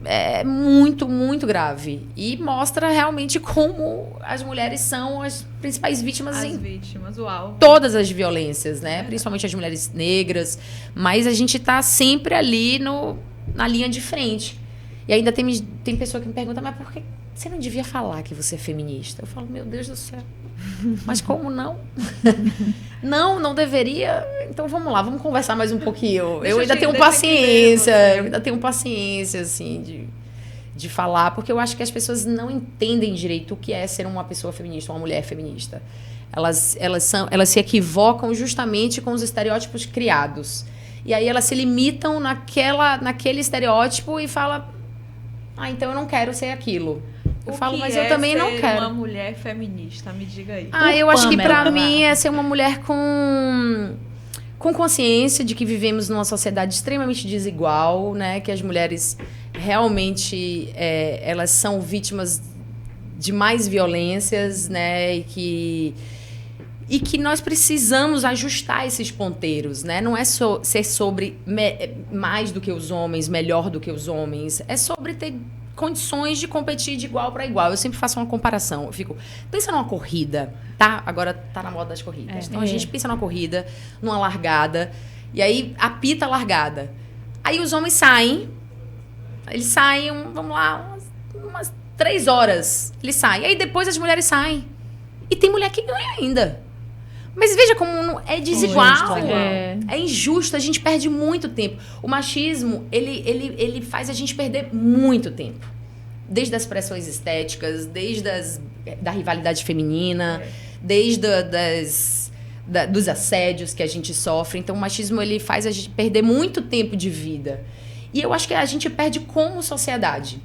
muito, muito grave. E mostra realmente como as mulheres são as principais vítimas. As vítimas, uau. Todas as violências, né? Principalmente as mulheres negras. Mas a gente tá sempre ali na linha de frente. E ainda tem pessoa que me pergunta, mas por que você não devia falar que você é feminista? Eu falo, meu Deus do céu. Mas como não? Não deveria. Então vamos lá, vamos conversar mais um pouquinho. Eu ainda tenho paciência, assim, de falar, porque eu acho que as pessoas não entendem direito o que é ser uma pessoa feminista, uma mulher feminista. Elas se equivocam justamente com os estereótipos criados. E aí elas se limitam naquele estereótipo e falam, então eu não quero ser aquilo. Eu falo, mas eu também não quero. Uma mulher feminista, me diga aí. Eu acho que pra mim é ser uma mulher com consciência de que vivemos numa sociedade extremamente desigual, né? Que as mulheres realmente elas são vítimas de mais violências, né? E que nós precisamos ajustar esses ponteiros, né? Não é ser sobre mais do que os homens, melhor do que os homens. É sobre ter condições de competir de igual para igual. Eu sempre faço uma comparação. Eu fico, pensa numa corrida, tá? Agora tá na moda das corridas. Então a gente pensa numa corrida, numa largada, e aí apita a largada. Aí os homens saem, vamos lá, umas 3 horas. Eles saem. Aí depois as mulheres saem. E tem mulher que ganha ainda. Mas veja como é desigual. É injusto, a gente perde muito tempo. O machismo, ele faz a gente perder muito tempo. Desde as pressões estéticas, da rivalidade feminina, desde dos assédios que a gente sofre. Então, o machismo, ele faz a gente perder muito tempo de vida. E eu acho que a gente perde como sociedade.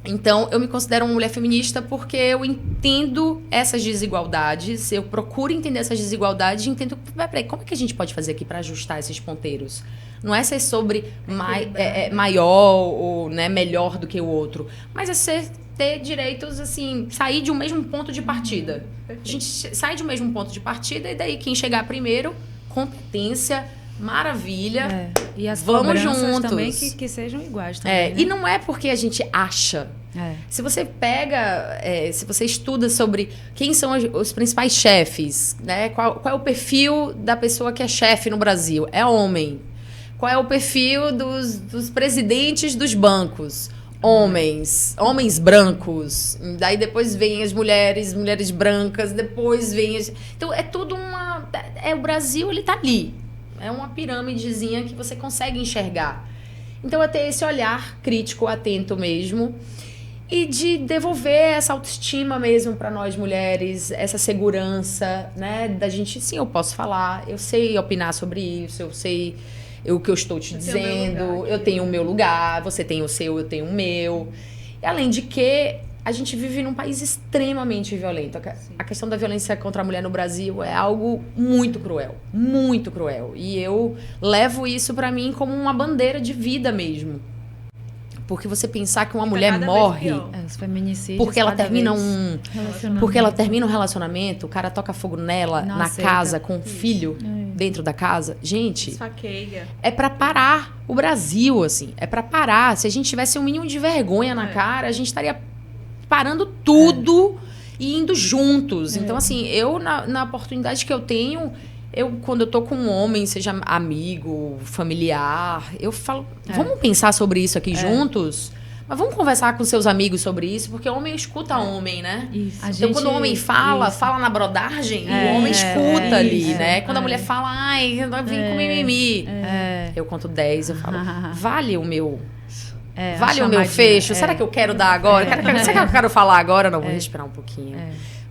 Então, eu me considero uma mulher feminista porque eu entendo essas desigualdades, eu procuro entender essas desigualdades e entendo, peraí, como é que a gente pode fazer aqui para ajustar esses ponteiros? Não é ser sobre maior ou, né, melhor do que o outro, mas é ter direitos, assim, sair de um mesmo ponto de partida. A gente sai de um mesmo ponto de partida e daí quem chegar primeiro, competência, maravilha. E as vamos juntos também que sejam iguais também, né? E não é porque a gente acha. Se você pega, se você estuda sobre quem são os principais chefes, né? Qual é o perfil da pessoa que é chefe no Brasil? É homem. Qual é o perfil dos presidentes dos bancos? Homens brancos. Daí depois vem as mulheres brancas, depois vem Então é tudo o Brasil, ele tá ali. É uma pirâmidezinha que você consegue enxergar. Então, é ter esse olhar crítico, atento mesmo. E de devolver essa autoestima mesmo para nós mulheres, essa segurança, né? Da gente, sim, eu posso falar, eu sei opinar sobre isso, eu sei o que eu estou te dizendo, eu tenho o meu lugar, você tem o seu, eu tenho o meu. E além de que a gente vive num país extremamente violento. A questão da violência contra a mulher no Brasil é algo muito cruel, muito cruel. E eu levo isso para mim como uma bandeira de vida mesmo. Porque você pensar que uma mulher morre os feminicídios porque ela termina um relacionamento, o cara toca fogo nela, na casa, com o filho dentro da casa. Gente, esfaqueia. É pra parar o Brasil, assim. É pra parar. Se a gente tivesse um mínimo de vergonha na cara, a gente estaria parando tudo e indo juntos. Então, assim, eu, na oportunidade que eu tenho... quando eu tô com um homem, seja amigo, familiar, eu falo, vamos pensar sobre isso aqui juntos? Mas vamos conversar com seus amigos sobre isso, porque o homem escuta homem, né? Isso. Então, quando o homem fala na brodagem, o homem escuta ali, né? Quando a mulher fala, ai, vem com mimimi. Eu conto 10, eu falo, vale o meu... vale o meu fecho? Será que eu quero dar agora? Será que eu quero falar agora? Não, vou respirar um pouquinho.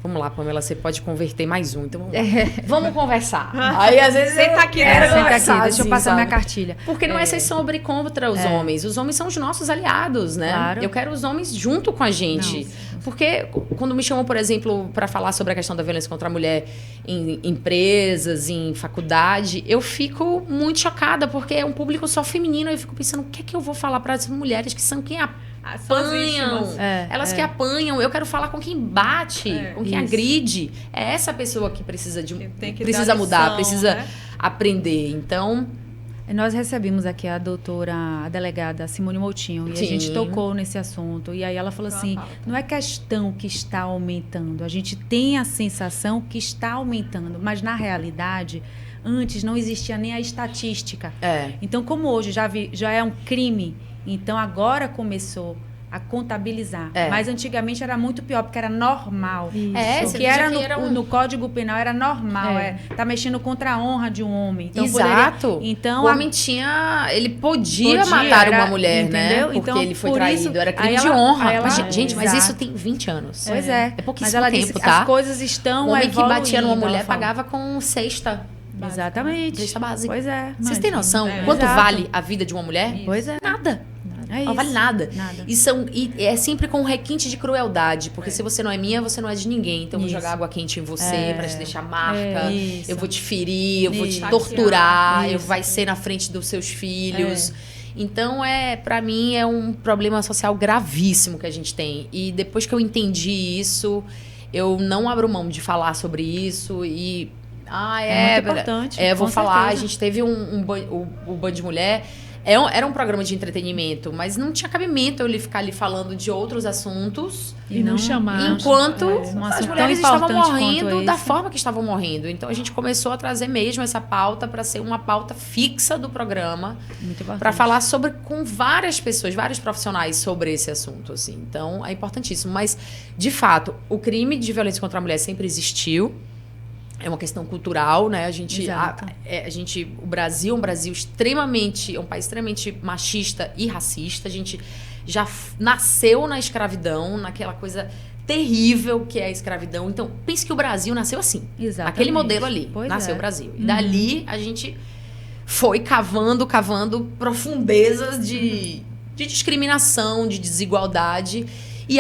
Vamos lá, Pamela, você pode converter mais um. Então vamos lá. Vamos conversar. Aí, às vezes, senta aqui, deixa eu passar minha cartilha. Porque não é ser sobre contra os homens. Os homens são os nossos aliados, né? Claro. Eu quero os homens junto com a gente. Porque quando me chamam, por exemplo, para falar sobre a questão da violência contra a mulher em empresas, em faculdade, eu fico muito chocada, porque é um público só feminino. Eu fico pensando, o que é que eu vou falar para as mulheres que são quem apanham, elas que apanham. Eu quero falar com quem bate, com quem agride. É essa pessoa que precisa precisa mudar, precisa aprender. Então, nós recebemos aqui a delegada Simone Moutinho, e a gente tocou nesse assunto. E aí ela falou assim, não é questão que está aumentando, a gente tem a sensação que está aumentando, mas na realidade... Antes não existia nem a estatística. Então, como hoje já é um crime, então agora começou a contabilizar. Mas antigamente era muito pior, porque era normal. Isso. Que era no Código Penal era normal. Tá mexendo contra a honra de um homem. Então, exato. Então, o homem ele podia matar uma mulher, entendeu? Né? Porque então, ele foi traído. Isso, era crime de honra. Mas isso tem 20 anos. Pois é. É pouquíssimo mas ela tempo, disse, tá? As coisas estão O homem que evoluindo, batia numa mulher pagava com cesta. Exatamente. Cesta básica. Pois é. Vocês têm noção quanto vale a vida de uma mulher? Pois é. Nada. Não vale nada. E é sempre com um requinte de crueldade, porque se você não é minha, você não é de ninguém. Então eu vou jogar água quente em você pra te deixar marca, eu vou te ferir, eu vou te torturar, vai ser na frente dos seus filhos. Então, pra mim, é um problema social gravíssimo que a gente tem. E depois que eu entendi isso, eu não abro mão de falar sobre isso e... é muito importante. Vou falar, a gente teve o Band Mulher, era um programa de entretenimento, mas não tinha cabimento eu ficar ali falando de outros assuntos e não chamar. Enquanto as mulheres estavam morrendo da forma que estavam morrendo. Então a gente começou a trazer mesmo essa pauta para ser uma pauta fixa do programa, para falar com várias pessoas, vários profissionais sobre esse assunto, assim. Então é importantíssimo. Mas, de fato, o crime de violência contra a mulher sempre existiu. É uma questão cultural, né? O Brasil é um país extremamente machista e racista. A gente já nasceu na escravidão, naquela coisa terrível que é a escravidão. Então, pense que o Brasil nasceu assim. Exatamente. Naquele modelo ali, nasceu o Brasil. E dali a gente foi cavando profundezas de discriminação, de desigualdade. E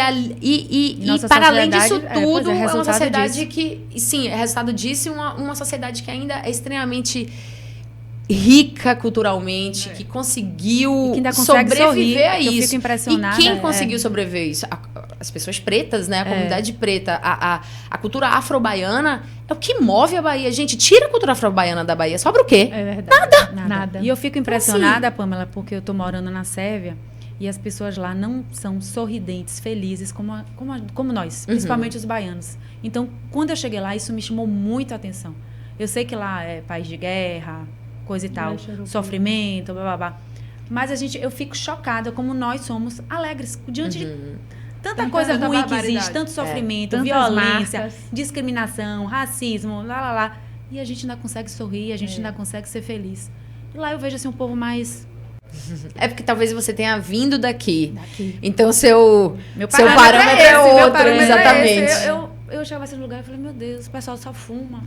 para além disso tudo, é uma sociedade que... Sim, é resultado disso, uma sociedade que ainda é extremamente rica culturalmente, que conseguiu que ainda sobreviver a isso. Eu fico impressionada. E quem conseguiu sobreviver a isso? As pessoas pretas, né? A comunidade preta. A cultura afro-baiana é o que move a Bahia. Gente, tira a cultura afro-baiana da Bahia. Sobra o quê? É verdade. Nada. E eu fico impressionada, Pamela, porque eu tô morando na Sérvia. E as pessoas lá não são sorridentes, felizes, como nós, principalmente os baianos. Então, quando eu cheguei lá, isso me chamou muito a atenção. Eu sei que lá é país de guerra, coisa e tal, sofrimento, blá, blá, blá. Mas eu fico chocada como nós somos alegres diante de tanta coisa ruim que existe, tanto sofrimento, violência, discriminação, racismo, E a gente ainda consegue sorrir, a gente ainda consegue ser feliz. E lá eu vejo assim um povo mais... É porque talvez você tenha vindo daqui. Então, seu parâmetro é outro. Meu parâmetro exatamente. Eu chegava assim no lugar e falei, meu Deus, o pessoal só fuma.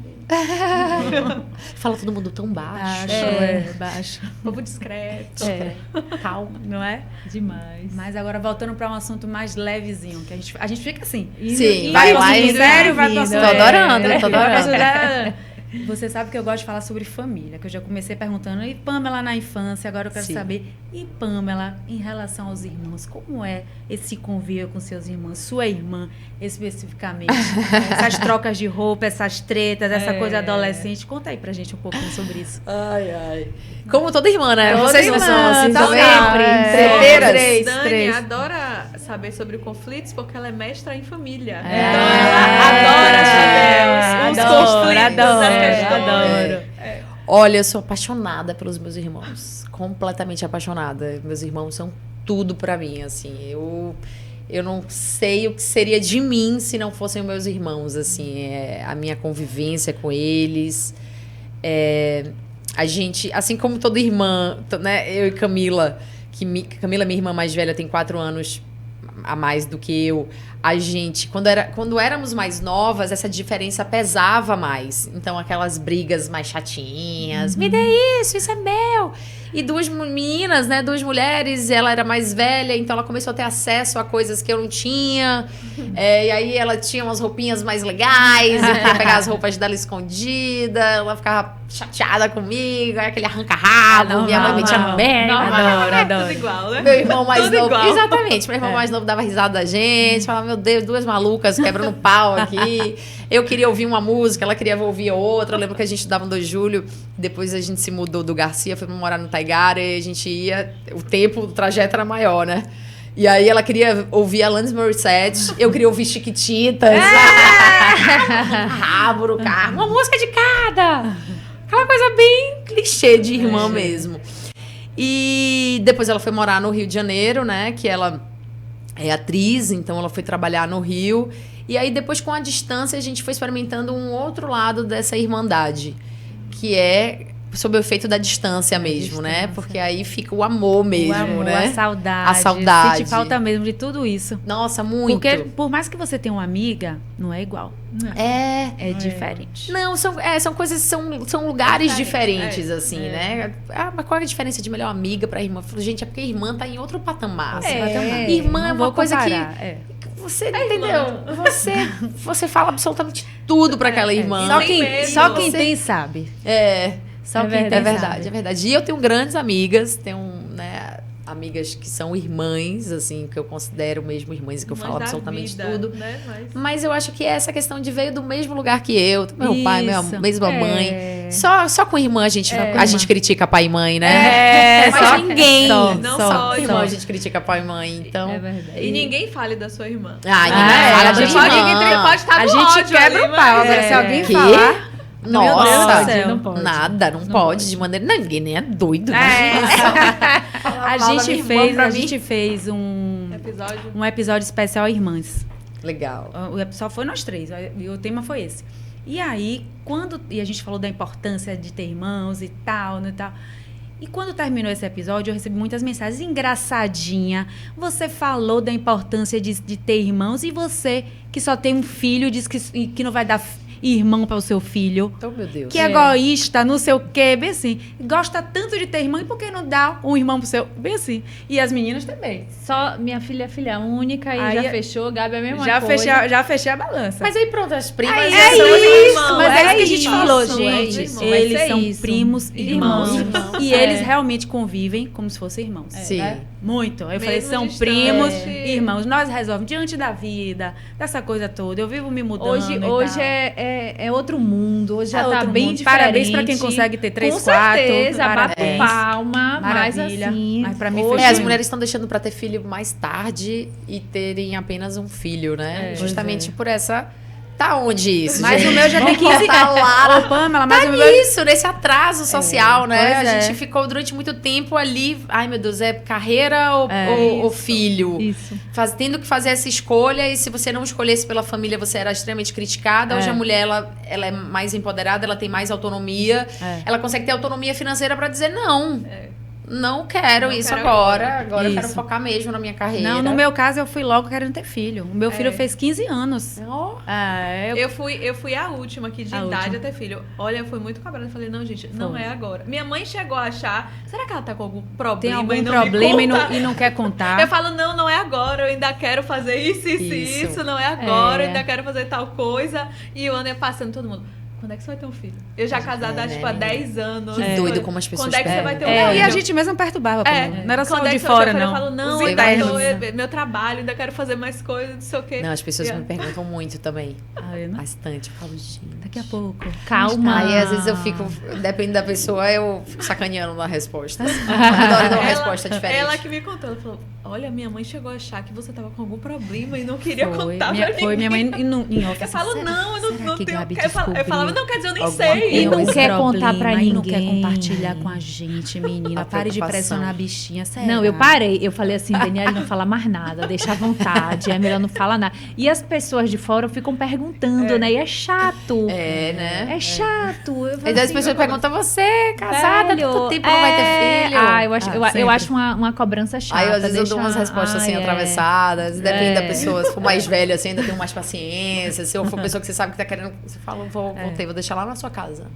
Fala todo mundo tão baixo. Baixo. Povo discreto. Calma, não é? Demais. Mas agora, voltando para um assunto mais levezinho, que a gente fica assim. Sim, vai mais sério, vai pra Tô adorando. Você sabe que eu gosto de falar sobre família, que eu já comecei perguntando, e Pamela na infância, agora eu quero saber, e Pamela em relação aos irmãos, como é esse convívio com seus irmãos, sua irmã especificamente, essas trocas de roupa, essas tretas, essa coisa adolescente, conta aí pra gente um pouquinho sobre isso. Ai. Como toda irmã, né? Toda Vocês irmã, não são assim sempre. Dani adora saber sobre conflitos porque ela é mestra em família. Então ela adora saber os conflitos, as questões. Adoro. Olha, eu sou apaixonada pelos meus irmãos. Completamente apaixonada. Meus irmãos são tudo pra mim, assim. Eu não sei o que seria de mim se não fossem meus irmãos, assim. A minha convivência com eles. A gente, assim como toda irmã, né? Eu e Camila, Camila, minha irmã mais velha, tem 4 anos a mais do que eu. A gente, quando éramos mais novas, essa diferença pesava mais. Então, aquelas brigas mais chatinhas. Me dê isso é meu. E 2 meninas, né? 2 mulheres, ela era mais velha, então ela começou a ter acesso a coisas que eu não tinha. E aí ela tinha umas roupinhas mais legais, eu queria pegar as roupas dela escondida, ela ficava chateada comigo, aí aquele arranca-rabo, minha mãe metia no meio. Adoro. Tudo igual, né? Meu irmão mais Tudo novo. igual. Exatamente, meu irmão mais novo dava risada da gente, falava, meu Deus, 2 malucas quebrando pau aqui. Eu queria ouvir uma música, ela queria ouvir outra. Eu lembro que a gente estudava no 2 de Julho, depois a gente se mudou do Garcia, foi morar no Taigara, e a gente ia, o trajeto era maior, né? E aí ela queria ouvir Alanis Morissette, eu queria ouvir Chiquititas. Rabo no carro, uma música de cada. Aquela coisa bem clichê de irmã mesmo. E depois ela foi morar no Rio de Janeiro, né? Que ela é atriz, então ela foi trabalhar no Rio. E aí depois, com a distância, a gente foi experimentando um outro lado dessa irmandade, que é sob o efeito da distância mesmo, né? Porque aí fica o amor mesmo, né? A saudade. A saudade. Sente falta mesmo de tudo isso. Nossa, muito. Porque por mais que você tenha uma amiga, não é igual. É diferente. Não, são coisas, são lugares diferentes, assim, né? Mas qual é a diferença de melhor amiga pra irmã? Eu falo, gente, é porque a irmã tá em outro patamar. Irmã é uma coisa que você entendeu? Você fala absolutamente tudo pra aquela irmã. Só quem tem sabe. Só quem tem sabe. É verdade. E eu tenho grandes amigas, né, amigas que são irmãs, assim, que eu considero mesmo irmãs e que eu falo absolutamente tudo. Né? Mas eu acho que é essa questão de veio do mesmo lugar que eu, meu pai, mesma mãe. Só com irmã a gente critica pai e mãe, né? Mas ninguém. Só irmã a gente critica pai e mãe, então. É verdade. E ninguém fale da sua irmã. Fala de irmã. Pode estar a gente quebra o pau. Agora, se alguém falar... Nossa, não pode. Nada, não pode, de maneira. Ninguém nem é doido, né? A gente fez um episódio especial Irmãs. Legal. Só foi nós 3, e o tema foi esse. E aí, e a gente falou da importância de ter irmãos e tal, né, e tal. E quando terminou esse episódio, eu recebi muitas mensagens. Engraçadinha, você falou da importância de ter irmãos, e você, que só tem um filho, diz que não vai dar irmão para o seu filho. Oh, meu Deus. Que é egoísta, não sei o quê, bem assim. Gosta tanto de ter irmão, e por que não dá um irmão pro seu... Bem assim. E as meninas também. Só minha filha é filha única e aí já fechou, Gabi é a mesma coisa. Já fechei a balança. Mas aí pronto, as primas... Mas é isso que a gente falou, gente. Eles são primos irmãos. E eles realmente convivem como se fossem irmãos. Sim. Muito. Aí eu falei, são primos, irmãos. Nós resolvemos diante da vida, dessa coisa toda. Eu vivo me mudando. Hoje é outro mundo, hoje já tá bem diferente. Parabéns pra quem consegue ter 3, 4. Com certeza, bato palma. Maravilha. Mas pra mim hoje, as mulheres estão deixando pra ter filho mais tarde e terem apenas um filho, né? Justamente por essa... Tá onde isso? Mas gente? O meu já tem 15 anos. Lá. Ô, Pamela, mas tá o meu... isso, nesse atraso social, né? A gente ficou durante muito tempo ali. Ai, meu Deus, é carreira ou filho? Isso. Tendo que fazer essa escolha, e se você não escolhesse pela família, você era extremamente criticada. Hoje a mulher, ela é mais empoderada, ela tem mais autonomia. Ela consegue ter autonomia financeira pra dizer não. não quero isso agora. Agora eu quero focar mesmo na minha carreira. Não, no meu caso, eu fui logo querendo ter filho. O meu filho fez 15 anos. Eu fui a última aqui de idade a ter filho. Olha, foi muito cobrada. Eu falei, não, gente, não é agora. Minha mãe chegou a achar, será que ela tá com algum problema? Tem algum problema e não quer contar? Eu falo, não é agora. Eu ainda quero fazer isso. Não é agora. Eu ainda quero fazer tal coisa. E o ano é passando, todo mundo... Quando é que você vai ter um filho? Eu já casada há 10 anos. Que doido como as pessoas Quando é que você vai ter um filho? E a gente mesmo perturbava. Não era só de fora, não. Eu falo, não, meu trabalho, ainda quero fazer mais coisas, não sei o quê. Não, as pessoas me perguntam muito também. Bastante. Eu falo, gente... Daqui a pouco. Calma. Aí, às vezes, eu fico... Depende da pessoa, eu fico sacaneando na resposta. Adoro dar uma resposta diferente. Ela que me contou. Ela falou, olha, minha mãe chegou a achar que você tava com algum problema e não queria contar pra mim. Foi minha mãe em off. Eu falo, não, eu não tenho... Eu falava, não, quer dizer, eu nem sei. E não quer contar pra ninguém. Não quer compartilhar com a gente, menina. Pare de pressionar a bichinha, sério. Não, eu parei. Eu falei assim, Daniela, não fala mais nada. Deixa à vontade. É melhor não falar nada. E as pessoas de fora ficam perguntando, né? E é chato. Né? É chato. E daí as pessoas perguntam, você, casada, todo tempo não vai ter filho? Eu acho uma cobrança chata. Aí, às vezes, eu dou umas respostas assim, atravessadas. Depende da pessoa. Se for mais velha, assim, ainda tenho mais paciência. Se eu for pessoa que você sabe que tá querendo... Você fala, vou deixar lá na sua casa.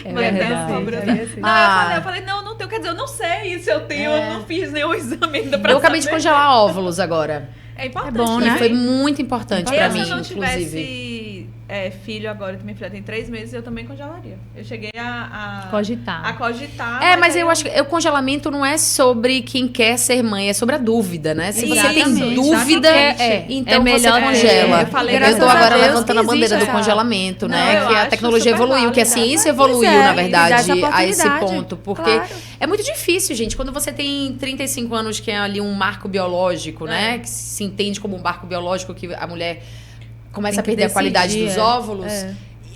Eu falei, não tenho. Quer dizer, eu não sei se eu tenho. Eu não fiz nenhum exame ainda pra Eu acabei de congelar óvulos agora. É importante. É bom, né? E foi muito importante pra mim, se eu não inclusive. Tivesse filho agora, que minha filha tem 3 meses, eu também congelaria. Eu cheguei a cogitar. Mas eu acho que o congelamento não é sobre quem quer ser mãe, é sobre a dúvida, né? Se você tem dúvida, então melhor você congela. Eu tô agora levantando a bandeira do congelamento, né? Que a tecnologia evoluiu, que a ciência evoluiu, na verdade, a esse ponto. Porque é muito difícil, gente. Quando você tem 35 anos, que é ali um marco biológico, né? Que se entende como um marco biológico, que a mulher começa a perder a qualidade dos óvulos.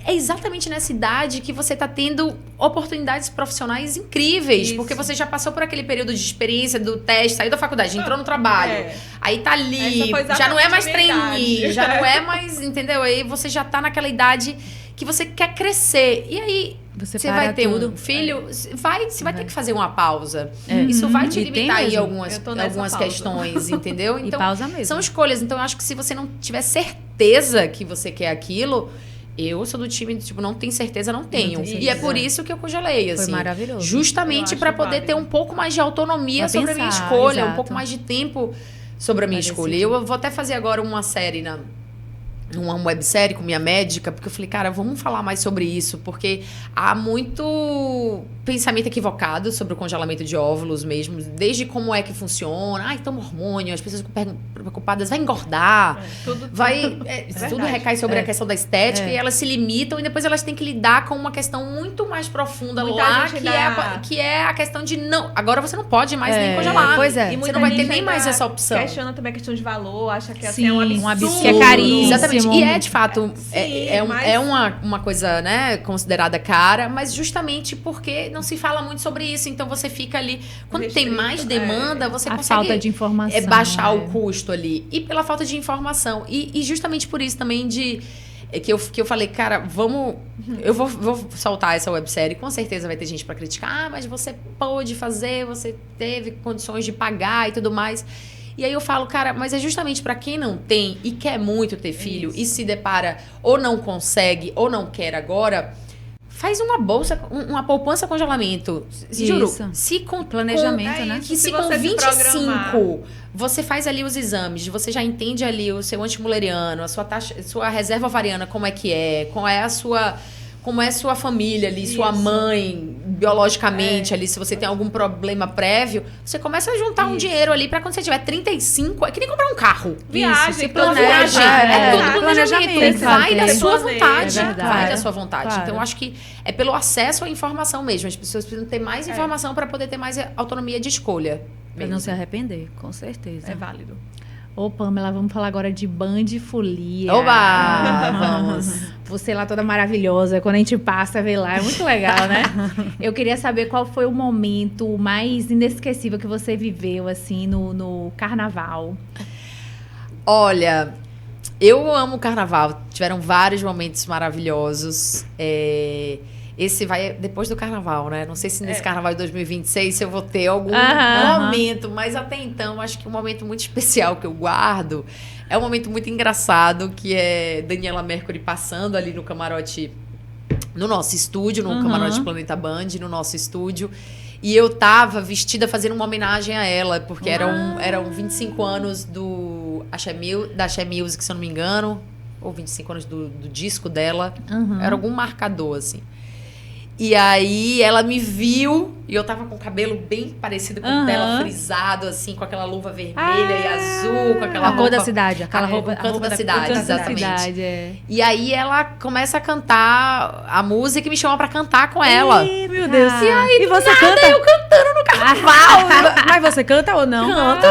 É exatamente nessa idade que você está tendo oportunidades profissionais incríveis. Porque você já passou por aquele período de experiência do teste, saiu da faculdade, entrou no trabalho. Aí tá ali, já não é mais trainee, já não é mais, entendeu? Aí você já tá naquela idade que você quer crescer. E aí você vai ter um filho, você vai ter que fazer uma pausa. Isso vai te limitar aí algumas questões, entendeu? Então, são escolhas. Então, eu acho que se você não tiver certeza que você quer aquilo... Eu sou do time, tipo, não tenho certeza, não tenho. E é por isso que eu congelei, assim. Foi maravilhoso. Justamente para poder ter um pouco mais de autonomia sobre a minha escolha, um pouco mais de tempo sobre a minha escolha. Eu vou até fazer agora uma série uma websérie com minha médica, porque eu falei, cara, vamos falar mais sobre isso, porque há muito pensamento equivocado sobre o congelamento de óvulos mesmo, desde como é que funciona, toma hormônio, as pessoas ficam preocupadas, vai engordar, tudo recai sobre a questão da estética, e elas se limitam, e depois elas têm que lidar com uma questão muito mais profunda que é a questão de não, agora você não pode mais nem congelar. Pois é. E você não vai ter nem mais essa opção. Questiona também a questão de valor, acha que assim, é um absurdo. Que é caríssimo. Exatamente. E é, de fato, uma coisa, né, considerada cara, mas justamente porque não se fala muito sobre isso. Então, você fica ali... Quando tem mais demanda, você consegue... A falta de informação. Baixar o custo ali. E pela falta de informação. E justamente por isso também que eu falei, cara, eu vou soltar essa websérie, com certeza vai ter gente pra criticar, mas você pôde fazer, você teve condições de pagar e tudo mais... E aí eu falo, cara, mas é justamente para quem não tem e quer muito ter filho e se depara ou não consegue ou não quer agora, faz uma bolsa, uma poupança congelamento. Juro, planejamento, né? Que se com 25 você faz ali os exames, você já entende ali o seu antimuleriano, a sua reserva ovariana, como é que é, como é a sua família ali, sua mãe, biologicamente ali, se você tem algum problema prévio, você começa a juntar um dinheiro ali pra quando você tiver 35, é que nem comprar um carro. Viagem, planejamento. É tudo planejamento. Vai da sua vontade. Vai da sua vontade. Claro. Então, eu acho que é pelo acesso à informação mesmo. As pessoas precisam ter mais informação pra poder ter mais autonomia de escolha. Pra não se arrepender, com certeza. É válido. Ô, Pamela, vamos falar agora de Band Folia. Oba! Vamos. Você lá toda maravilhosa, quando a gente passa, vê lá, é muito legal, né? Eu queria saber qual foi o momento mais inesquecível que você viveu, assim, no carnaval. Olha, eu amo o carnaval. Tiveram vários momentos maravilhosos. Esse vai depois do carnaval, né? Não sei se nesse carnaval de 2026 se eu vou ter algum momento, mas até então acho que um momento muito especial que eu guardo é um momento muito engraçado, que é Daniela Mercury passando ali no camarote, no nosso estúdio, no camarote Planeta Band, no nosso estúdio. E eu tava vestida fazendo uma homenagem a ela, porque eram 25 anos da Axé Music, se eu não me engano, ou 25 anos do disco dela. Era algum marcador, assim. E aí ela me viu e eu tava com o cabelo bem parecido com o dela, frisado, assim, com aquela luva vermelha e azul, com aquela roupa... Cor da cidade, aquela roupa... O canto da cidade, exatamente. Da cidade, é. E aí ela começa a cantar a música e me chama pra cantar com ela. Ih, meu Deus. E aí, e você nada, canta? eu cantando no carnaval. Mas você canta ou não? Canto.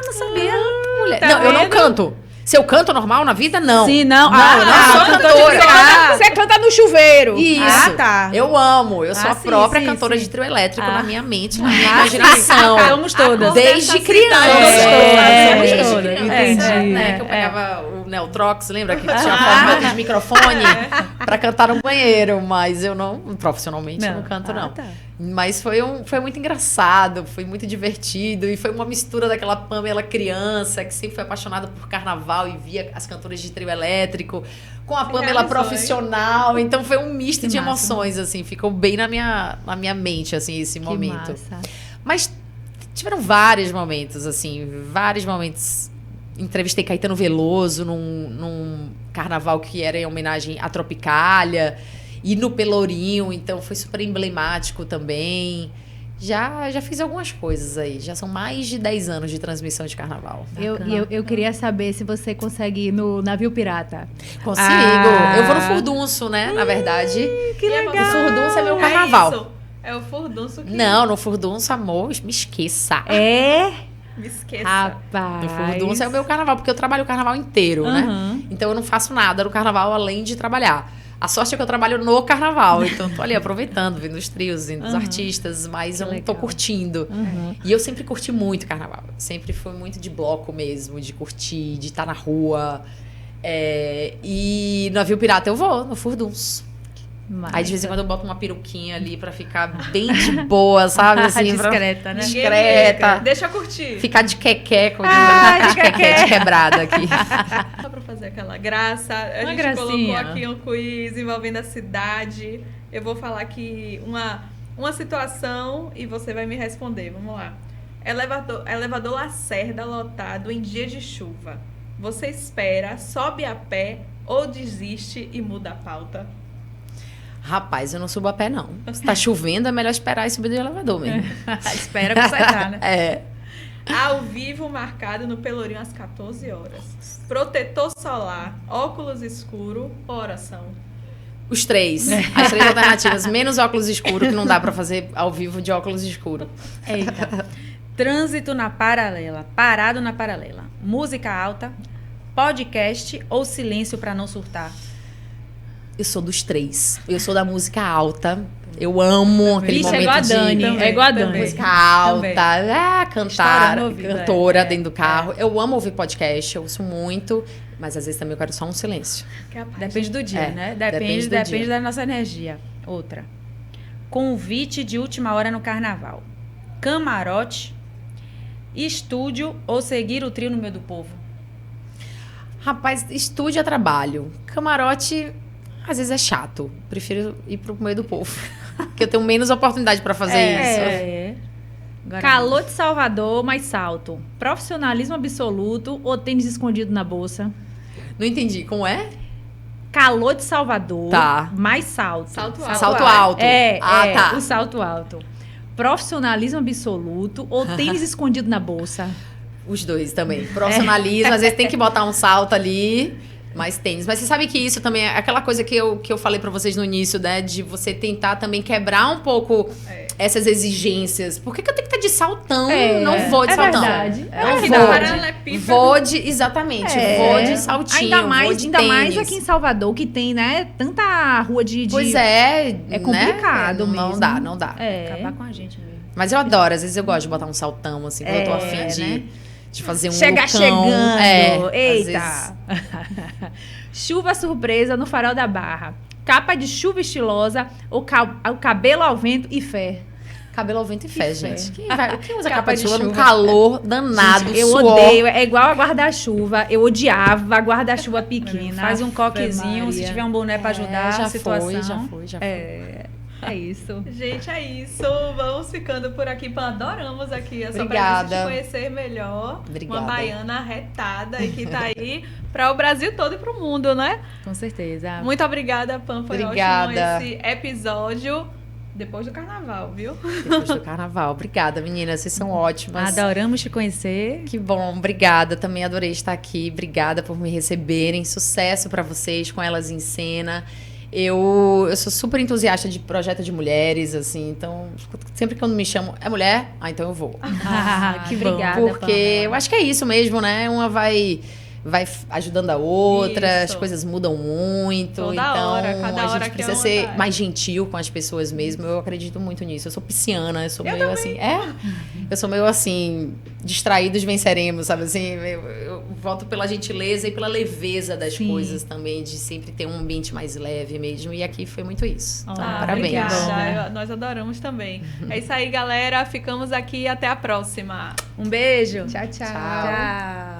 Não sabia. Mulher. Tá não, eu não vendo? canto. Se eu canto normal na vida, não. Sim, não. Não, eu não sou cantora. Você canta no chuveiro. Isso. Ah, tá. Eu amo. Eu sou a sim, própria sim, cantora sim. de trio elétrico na minha mente, na Ah, minha imaginação. Somos todas. Desde criança. Somos Desde todas. criança, Entendi. né? Que eu pegava o Neutrox, lembra? Que tinha formato de microfone pra cantar no banheiro. Mas eu não, profissionalmente, eu não canto, não. Tá. Mas foi muito engraçado, foi muito divertido. E foi uma mistura daquela Pamela criança, que sempre foi apaixonada por carnaval e via as cantoras de trio elétrico, com a Pamela profissional. Então foi um misto de emoções, assim. Ficou bem na minha mente, assim, esse momento. Massa. Mas tiveram vários momentos, assim, vários momentos. Entrevistei Caetano Veloso num carnaval que era em homenagem à Tropicália. E no Pelourinho, então foi super emblemático também. Já fiz algumas coisas aí. Já são mais de 10 anos de transmissão de carnaval. Eu queria saber se você consegue ir no navio pirata. Consigo. Eu vou no Furdunço, né? Na verdade. Que legal. O Furdunço é meu carnaval. Isso. É o Furdunço que... Não, no Furdunço, amor, me esqueça. Me esqueça. Rapaz. No Furdunço é o meu carnaval, porque eu trabalho o carnaval inteiro, né? Então eu não faço nada no carnaval além de trabalhar. A sorte é que eu trabalho no carnaval, então tô ali aproveitando, vendo os trios, vendo os artistas, mas eu não tô curtindo. E eu sempre curti muito carnaval. Sempre fui muito de bloco mesmo, de curtir, de estar na rua. E no Navio Pirata eu vou, no Furdunço. Aí de vez em quando eu boto uma peruquinha ali pra ficar bem de boa, sabe? Assim, discreta, né? Discreta. Deixa eu curtir. Ficar de quequeco, de quequé de quebrada aqui. Só pra fazer aquela graça. A Uma gente gracinha. colocou aqui um quiz envolvendo a cidade. Eu vou falar aqui uma situação e você vai me responder. Vamos lá. Elevador Lacerda lotado em dia de chuva. Você espera, sobe a pé ou desiste e muda a pauta? Rapaz, eu não subo a pé, não. Se tá chovendo, é melhor esperar e subir do elevador mesmo. Espera consertar, né? Ao vivo marcado no Pelourinho às 14 horas. Protetor solar, óculos escuro ou oração? Os três. As três alternativas. Menos óculos escuros, que não dá pra fazer ao vivo de óculos escuros. Eita. Trânsito na paralela. Parado na paralela. Música alta, podcast ou silêncio pra não surtar? Eu sou dos três. Eu sou da música alta. Eu amo aquele Vixe, momento é igual a Dani. de... É igual a Dani. Música alta, Estourando o ouvido, cantora dentro do carro. Eu amo ouvir podcast, eu ouço muito, mas às vezes também eu quero só um silêncio. Depende do dia, né? Depende da nossa energia. Outra. Convite de última hora no carnaval. Camarote, estúdio ou seguir o trio no meio do povo? Rapaz, estúdio é trabalho. Camarote, às vezes é chato. Prefiro ir pro meio do povo. Porque eu tenho menos oportunidade pra fazer isso. Agora Calor de Salvador, mais salto. Profissionalismo absoluto ou tênis escondido na bolsa? Não entendi, como é? Calor de Salvador, Tá. mais salto. Salto alto. Salto alto. Tá. O salto alto. Profissionalismo absoluto ou tênis escondido na bolsa? Os dois também. Profissionalismo, às vezes tem que botar um salto ali, mais tênis. Mas você sabe que isso também é aquela coisa que eu falei pra vocês no início, né? De você tentar também quebrar um pouco essas exigências. Por que eu tenho que estar de saltão? Não vou de saltão. Verdade. Não Aqui vou. na Paralelepípedo. Vou de... Exatamente. Vou de saltinho, vou de ainda mais tênis. aqui em Salvador, que tem, né, tanta rua de... Pois é. É complicado né? mesmo. Não dá. acabar com a gente mesmo. Mas eu adoro. Às vezes eu gosto de botar um saltão, assim, quando eu tô afim de fazer um Chegar lookão. chegando. Às Eita. vezes... Chuva surpresa no Farol da Barra. capa de chuva estilosa ou o cabelo ao vento e fé? Cabelo ao vento e fé, gente. Quem usa capa de chuva num calor danado, gente, eu suor. odeio. É igual a guarda-chuva. Eu odiava a guarda-chuva pequena. Faz um coquezinho, se tiver um boné pra ajudar a situação. Já foi. É isso. Gente, é isso. Vamos ficando por aqui. Adoramos aqui a sua Obrigada. presença, te conhecer melhor. Obrigada. Uma baiana arretada e que tá aí para o Brasil todo e para o mundo, né? Com certeza. Muito obrigada, Pam. Foi ótimo esse episódio. Depois do carnaval, viu? Depois do carnaval. Obrigada, meninas. Vocês são ótimas. Adoramos te conhecer. Que bom. Obrigada. Também adorei estar aqui. Obrigada por me receberem. Sucesso para vocês com Elas em Cena. Eu sou super entusiasta de projeto de mulheres, assim. Então, sempre que me chamam, é mulher? Ah, então eu vou. Que obrigada, porque Pamela. Eu acho que é isso mesmo, né? Uma vai ajudando a outra, as coisas mudam muito. Toda então, hora, cada a hora gente precisa ser mais gentil com as pessoas mesmo. Eu acredito muito nisso. Eu sou pisciana, eu sou meio também. Assim. Eu sou meio assim, distraídos venceremos, sabe? Assim, eu volto pela gentileza e pela leveza das coisas também, de sempre ter um ambiente mais leve mesmo. E aqui foi muito isso. Então, parabéns. Obrigada. Nós adoramos também. É isso aí, galera. Ficamos aqui e até a próxima. Um beijo. Tchau, tchau. Tchau.